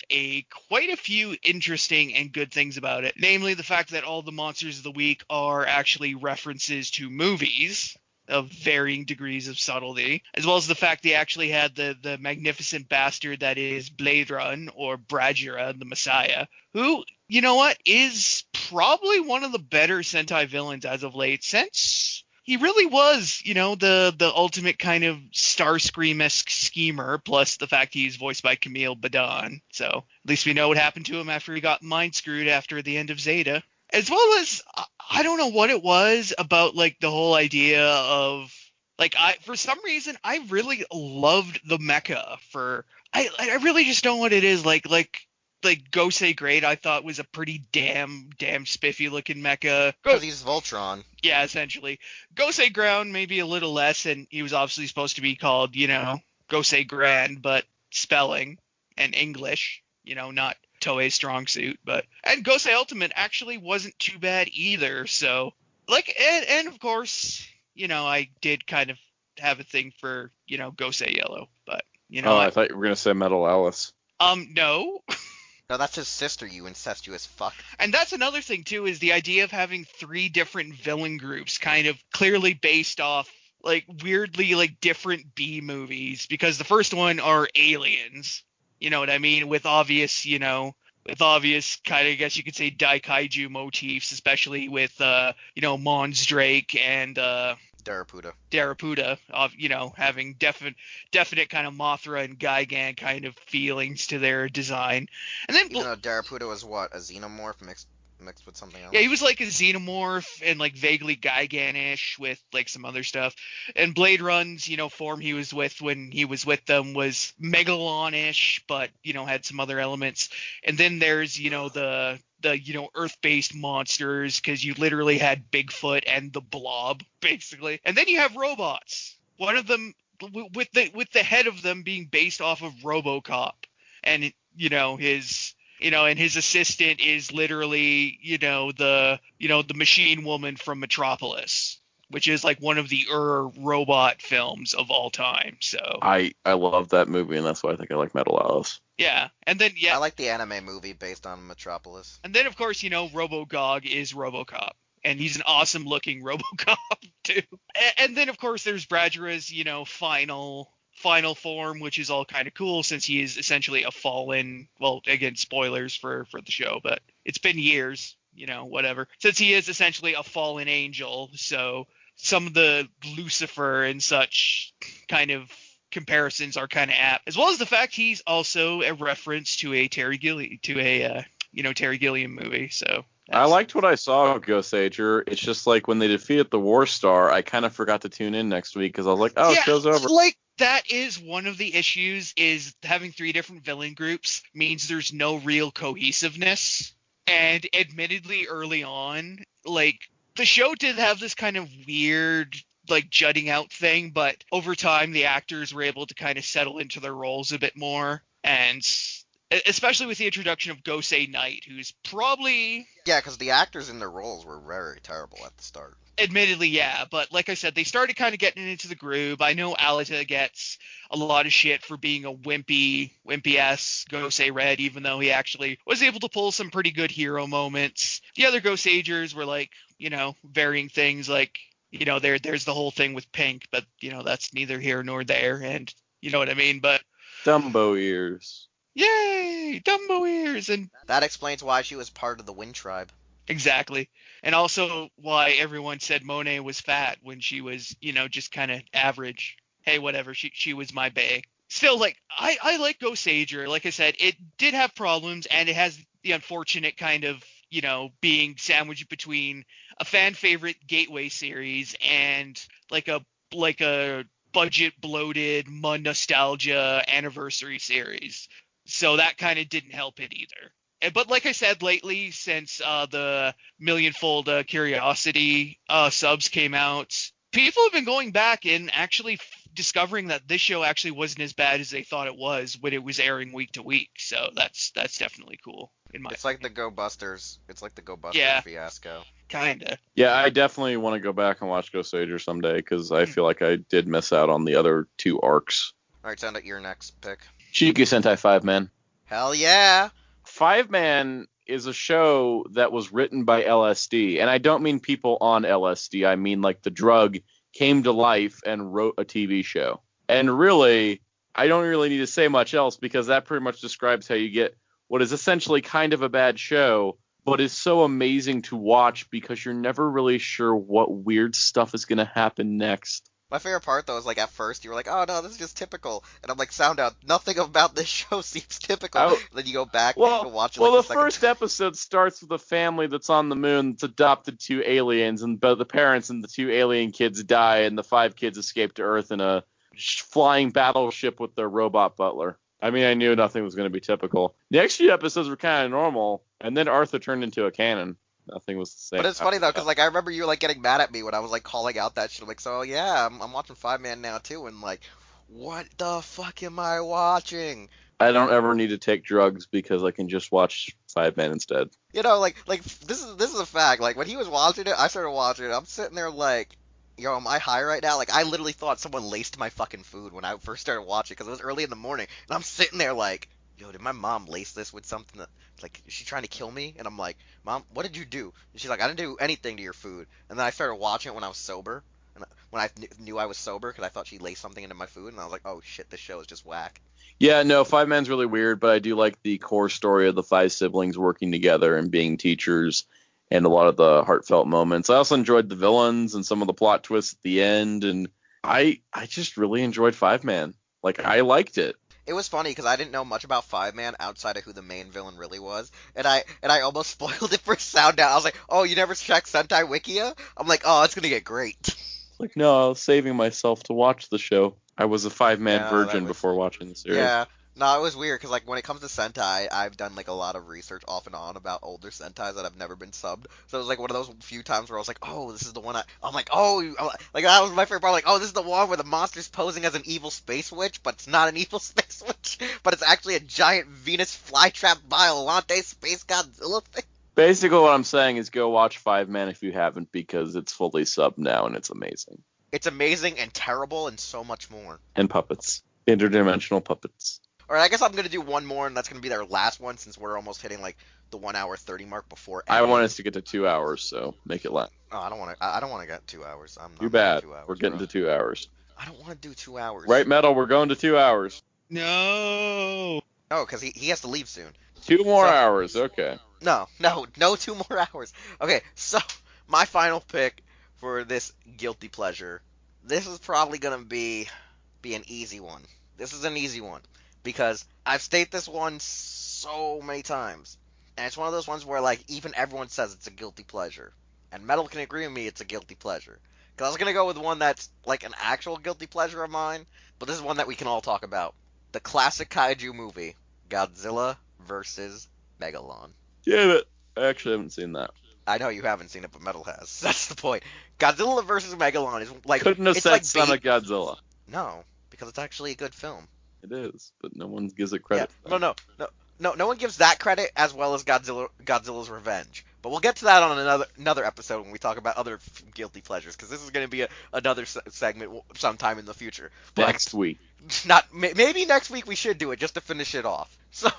quite a few interesting and good things about it. Namely, the fact that all the monsters of the week are actually references to movies of varying degrees of subtlety, as well as the fact they actually had the magnificent bastard that is Blade Run, or Bradjura, the Messiah, who, you know what, is probably one of the better Sentai villains as of late, since he really was, the ultimate kind of Starscream-esque schemer, plus the fact he's voiced by Camille Badan. So at least we know what happened to him after he got mind screwed after the end of Zeta. As well as, I don't know what it was about, like, the whole idea of, like, for some reason, I really loved the mecha I really just don't know what it is, like Gosei Great, I thought was a pretty damn spiffy looking mecha. Because he's Voltron. Yeah, essentially. Gosei Ground maybe a little less, and he was obviously supposed to be called, Gosei Grand, but spelling and English, not Toei's strong suit. And Gosei Ultimate actually wasn't too bad either. So, like, and of course, I did kind of have a thing for, Gosei Yellow, but I thought you were gonna say Metal Alice. No. No, that's his sister, you incestuous fuck. And that's another thing, too, is the idea of having 3 different villain groups kind of clearly based off, like, weirdly, like, different B movies. Because the first one are aliens, you know what I mean? With obvious, kind of, I guess you could say, Daikaiju motifs, especially with, Mons Drake and, Darapuda, having definite kind of Mothra and Gigan kind of feelings to their design. And then Darapuda was what, a xenomorph mixed mixed with something else. Yeah, he was like a xenomorph and like vaguely Giganish with like some other stuff. And Blade Run's, form he was with when he was with them was Megalonish, but had some other elements. And then there's, the Earth-based monsters, because you literally had Bigfoot and the Blob, basically. And then you have robots. One of them with the head of them being based off of RoboCop, and and his assistant is literally, the machine woman from Metropolis, which is like one of the robot films of all time. So I love that movie, and that's why I think I like Metal Alice. yeah, and then I like the anime movie based on Metropolis. and then of course RoboGog is RoboCop, and he's an awesome looking RoboCop too. And then of course there's Bradura's final form, which is all kind of cool since he is essentially a fallen, well, again, spoilers for the show, but it's been years, whatever, since he is essentially a fallen angel. So some of the Lucifer and such kind of comparisons are kind of apt, as well as the fact he's also a reference to a Terry Gilliam movie. So I liked what I saw of Ghost Ager. It's just like when they defeated the War Star, I kind of forgot to tune in next week because I was like, oh, yeah, show's over. Like, that is one of the issues, is having 3 different villain groups means there's no real cohesiveness. And admittedly, early on, like, the show did have this kind of weird, like, jutting out thing, but over time the actors were able to kind of settle into their roles a bit more. And especially with the introduction of Gosei Knight, who's probably... Yeah, because the actors in their roles were very terrible at the start. Admittedly, yeah, but like I said, they started kind of getting into the groove. I know Alita gets a lot of shit for being a wimpy-ass Gosei Red, even though he actually was able to pull some pretty good hero moments. The other Goseigers were like, varying things, like, there's the whole thing with Pink, but, that's neither here nor there, and you know what I mean, but... Dumbo ears. Yay! Dumbo ears! And that explains why she was part of the Wind Tribe. Exactly. And also why everyone said Monet was fat when she was, just kind of average. Hey, whatever, she was my bae. Still, like, I like Ghost Ager. Like I said, it did have problems, and it has the unfortunate kind of, being sandwiched between a fan favorite gateway series and like a budget bloated nostalgia anniversary series. So that kind of didn't help it either. But like I said, lately, since the Millionfold Curiosity subs came out, people have been going back and actually discovering that this show actually wasn't as bad as they thought it was when it was airing week to week. So that's definitely cool. It's like the Go Busters. It's like the Go Busters fiasco. Kinda. Yeah, I definitely want to go back and watch Ghost Ager someday because I feel like I did miss out on the other 2 arcs. All right, send out your next pick. Shiki Sentai 5-Man. Hell yeah! 5-Man is a show that was written by LSD, and I don't mean people on LSD. I mean like the drug came to life and wrote a TV show. And really, I don't really need to say much else because that pretty much describes how you get what is essentially kind of a bad show, but is so amazing to watch because you're never really sure what weird stuff is going to happen next. My favorite part, though, is like at first you were like, oh no, this is just typical. And I'm like, sound out, nothing about this show seems typical. Then you go back and watch it. Well, the first episode starts with a family that's on the moon that's adopted 2 aliens, and both the parents and the 2 alien kids die, and the 5 kids escape to Earth in a flying battleship with their robot butler. I mean, I knew nothing was going to be typical. The next few episodes were kind of normal, and then Arthur turned into a cannon. Nothing was the same. But it's funny though, because like I remember you like getting mad at me when I was like calling out that shit. I'm like, so yeah, I'm watching 5-Man now too, and like, what the fuck am I watching? I don't ever need to take drugs because I can just watch 5-Man instead. Like this is a fact. Like when he was watching it, I started watching it. I'm sitting there like, yo, am I high right now? Like I literally thought someone laced my fucking food when I first started watching because it was early in the morning, and I'm sitting there like, yo, did my mom lace this with something that, like, is she trying to kill me? And I'm like, Mom, what did you do? And she's like, I didn't do anything to your food. And then I started watching it when I was sober, and when I knew I was sober, because I thought she laced something into my food, and I was like, oh shit, this show is just whack. Yeah, no, 5-Man's really weird, but I do like the core story of the 5 siblings working together and being teachers, and a lot of the heartfelt moments. I also enjoyed the villains and some of the plot twists at the end, and I just really enjoyed 5-Man. Like, I liked it. it was funny because I didn't know much about Five Man outside of who the main villain really was, and I almost spoiled it for Sound Out. I was like, "Oh, you never checked Sentai Wikia?" I'm like, "Oh, it's gonna get great." Like, no, I was saving myself to watch the show. I was a five-man Yeah, that virgin was before watching the series. yeah. No, it was weird because like when it comes to Sentai, I've done like a lot of research off and on about older Sentais that have never been subbed. So it was like one of those few times where I was like, "Oh, this is the one." I'm like, "Oh," like that was my favorite part. Like, "Oh, this is the one where the monster's posing as an evil space witch, but it's not an evil space witch, but it's actually a giant Venus flytrap Violante space Godzilla thing." Basically, what I'm saying is go watch Five Man if you haven't, because it's fully subbed now and it's amazing. It's amazing and terrible and so much more. And puppets. Interdimensional puppets. All right, I guess I'm gonna do one more, and that's gonna be our last one since we're almost hitting like the 1 hour 30 mark before. I ending. want us to get to 2 hours, so make it last. Oh, I don't want to. I don't want to get 2 hours. Too I'm bad. 2 hours, We're getting bro. to 2 hours. I don't want to do 2 hours. Right, Metal, we're going to 2 hours. No. No, because he has to leave soon. 2 more So- hours, okay. No, 2 more hours. Okay, so my final pick for this guilty pleasure. This is probably gonna be an easy one. This is an easy one because I've stated this one so many times, and it's one of those ones where like even everyone says it's a guilty pleasure, and Metal can agree with me it's a guilty pleasure. Because I was gonna go with one that's like an actual guilty pleasure of mine, but this is one that we can all talk about. The classic kaiju movie, Godzilla versus Megalon. Yeah, I actually haven't seen that. I know you haven't seen it, but Metal has. That's the point. Godzilla versus Megalon is like Couldn't have it's said like Son of Godzilla. No, because it's actually a good film. It is, but no one gives it Yeah, credit. no one gives that credit as well as Godzilla's Revenge. But we'll get to that on another episode when we talk about other guilty pleasures, because this is going to be another segment sometime in the future. But Next week. maybe next week we should do it just to finish it off. So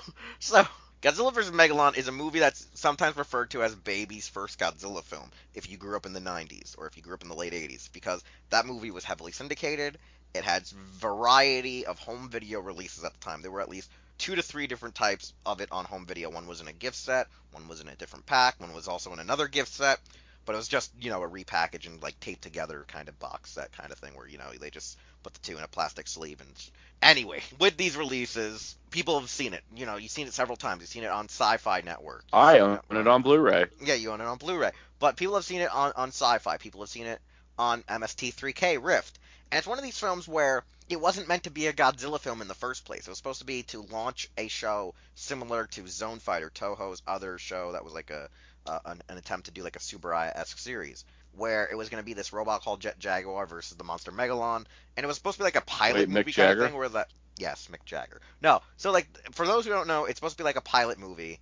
Godzilla vs. Megalon is a movie that's sometimes referred to as baby's first Godzilla film if you grew up in the 90s or if you grew up in the late 80s, because that movie was heavily syndicated. It had variety of home video releases at the time. There were at least 2 to 3 different types of it on home video. One was in a gift set, one was in a different pack, one was also in another gift set, but it was just, a repackaged and like taped together kind of box set kind of thing where, they just put the two in a plastic sleeve. And anyway, with these releases, people have seen it. You've seen it several times. You've seen it on Sci-Fi Network. I own it on Blu-ray. Yeah, you own it on Blu-ray. But people have seen it on Sci-Fi. People have seen it on MST3K Rift. And it's one of these films where it wasn't meant to be a Godzilla film in the first place. It was supposed to be to launch a show similar to Zone Fighter, Toho's other show that was like an attempt to do like a Subaraya-esque series, where it was going to be this robot called Jet Jaguar versus the monster Megalon, and it was supposed to be like a pilot movie kind of thing where that. Yes, Mick Jagger. No, so like for those who don't know, it's supposed to be like a pilot movie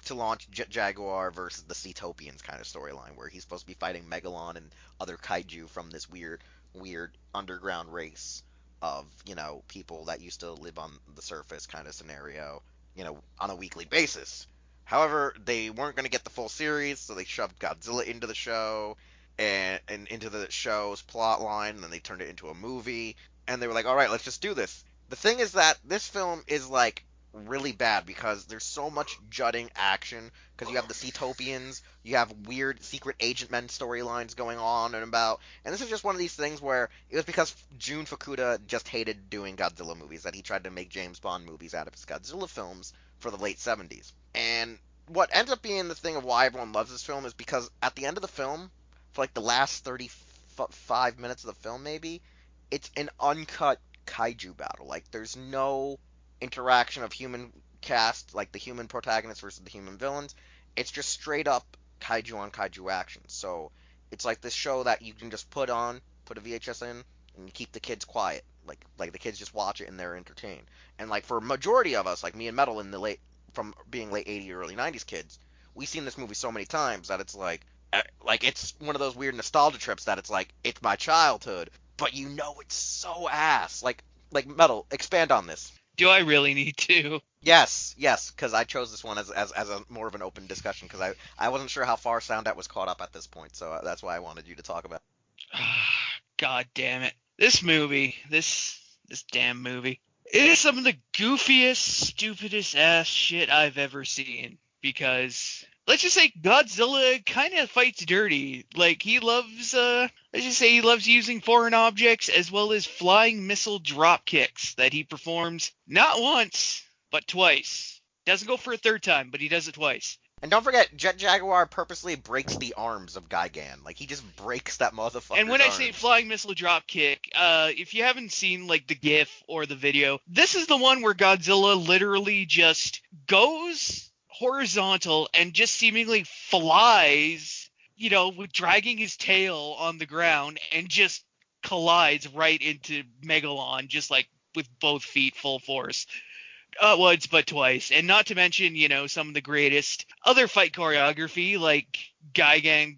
to launch Jet Jaguar versus the Seatopians kind of storyline, where he's supposed to be fighting Megalon and other kaiju from this weird underground race of people that used to live on the surface kind of scenario, on a weekly basis. However, they weren't going to get the full series, so they shoved Godzilla into the show and into the show's plot line, and then they turned it into a movie, and they were like, all right, let's just do this. The thing is that this film is like really bad because there's so much jutting action, because you have the Seatopians, you have weird secret agent men storylines going on and about, and this is just one of these things where it was because Jun Fukuda just hated doing Godzilla movies, that he tried to make James Bond movies out of his Godzilla films for the late 70s. And what ends up being the thing of why everyone loves this film is because at the end of the film, for like the last 35 minutes of the film maybe, it's an uncut kaiju battle. Like there's no interaction of human cast, like the human protagonist versus the human villains. It's just straight up kaiju on kaiju action. So it's like this show that you can just put a VHS in, and keep the kids quiet. Like the kids just watch it and they're entertained. And like for a majority of us, like me and Metal from being late 80s early 90s kids, we've seen this movie so many times that it's like it's one of those weird nostalgia trips that it's like it's my childhood, but it's so ass. Like Metal, expand on this. Do I really need to? Yes, because I chose this one as a more of an open discussion, because I wasn't sure how far Sound Out was caught up at this point, so that's why I wanted you to talk about it. God damn it. This movie, this damn movie, it is some of the goofiest, stupidest ass shit I've ever seen, because let's just say Godzilla kind of fights dirty. Like, he loves, let's just say he loves using foreign objects as well as flying missile drop kicks that he performs not once, but twice. Doesn't go for a third time, but he does it twice. And don't forget, Jet Jaguar purposely breaks the arms of Gigan. Like, he just breaks that motherfucker's And when I arms. say flying missile drop kick, if you haven't seen, like, the GIF or the video, this is the one where Godzilla literally just goes horizontal and just seemingly flies, you know, with dragging his tail on the ground and just collides right into Megalon, just like with both feet full force. Once but twice, and not to mention, you know, some of the greatest other fight choreography, like Gigan.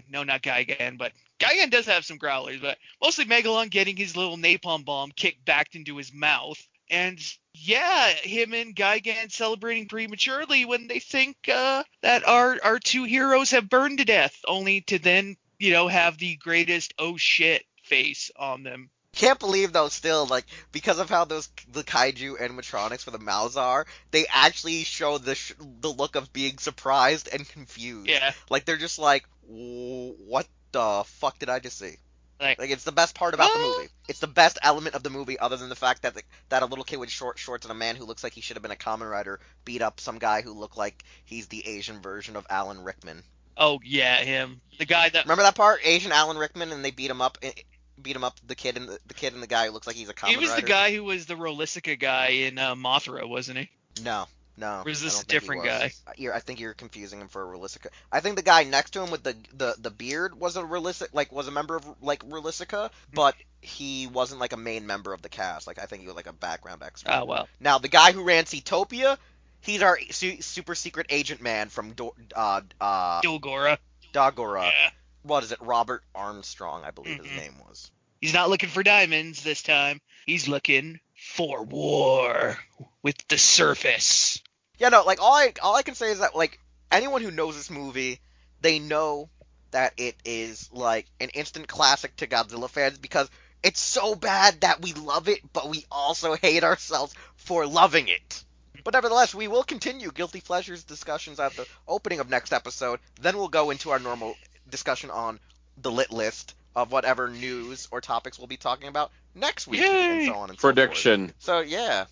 No, not Gigan, but Gigan does have some growlers, but mostly Megalon getting his little napalm bomb kicked back into his mouth. And yeah, him and Gigan celebrating prematurely when they think that our two heroes have burned to death, only to then, you know, have the greatest oh shit face on them. Can't believe though, still, like, because of how the kaiju animatronics for the mouths are, they actually show the look of being surprised and confused. Yeah. Like, they're just like, what the fuck did I just see? Like, it's the best part about the movie. It's the best element of the movie, other than the fact that that a little kid with short shorts and a man who looks like he should have been a Kamen Rider beat up some guy who looked like he's the Asian version of Alan Rickman. Oh yeah, him. The guy that... Remember that part? Asian Alan Rickman, and they beat him up. The kid and the guy who looks like he's a Kamen Rider. He was the guy who was the Rolisica guy in Mothra, wasn't he? No. Or is this a different guy? I think you're confusing him for a Rolisica. I think the guy next to him with the beard was a Rolisica, was a member of Rolisica, but he wasn't like a main member of the cast. Like, I think he was like a background expert. Oh well. Now the guy who ran Seatopia, he's our super secret agent man from Dogora. Dagora. Yeah. What is it? Robert Armstrong, I believe his name was. He's not looking for diamonds this time. He's looking for war with the surface. Yeah, no, like, all I can say is that, like, anyone who knows this movie, they know that it is, like, an instant classic to Godzilla fans, because it's so bad that we love it, but we also hate ourselves for loving it. But nevertheless, we will continue Guilty Pleasures discussions at the opening of next episode, then we'll go into our normal discussion on the lit list of whatever news or topics we'll be talking about next week, and so on and Prediction. so forth. So, yeah.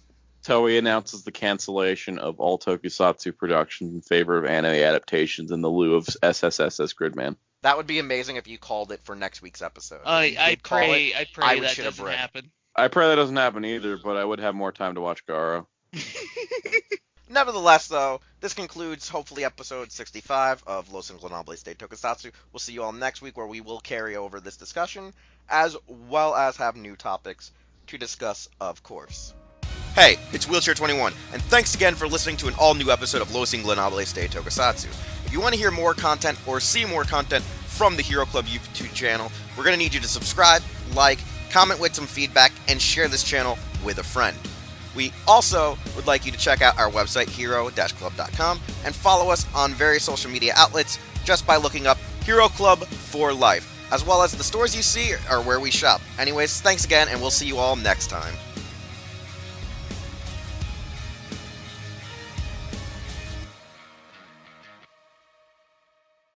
Toei announces the cancellation of all Tokusatsu productions in favor of anime adaptations in the lieu of SSSS Gridman. That would be amazing if you called it for next week's episode. I pray that shit a doesn't brick. happen. I pray that doesn't happen either, but I would have more time to watch Garo. Nevertheless, though, this concludes, hopefully, episode 65 of Los Ingobernables de Tokusatsu. We'll see you all next week, where we will carry over this discussion, as well as have new topics to discuss, of course. Hey, it's Wheelchair21, and thanks again for listening to an all-new episode of Los Ingobernables de Tokusatsu. If you want to hear more content or see more content from the Hero Club YouTube channel, we're going to need you to subscribe, like, comment with some feedback, and share this channel with a friend. We also would like you to check out our website, hero-club.com, and follow us on various social media outlets just by looking up Hero Club for Life, as well as the stores you see are where we shop. Anyways, thanks again, and we'll see you all next time.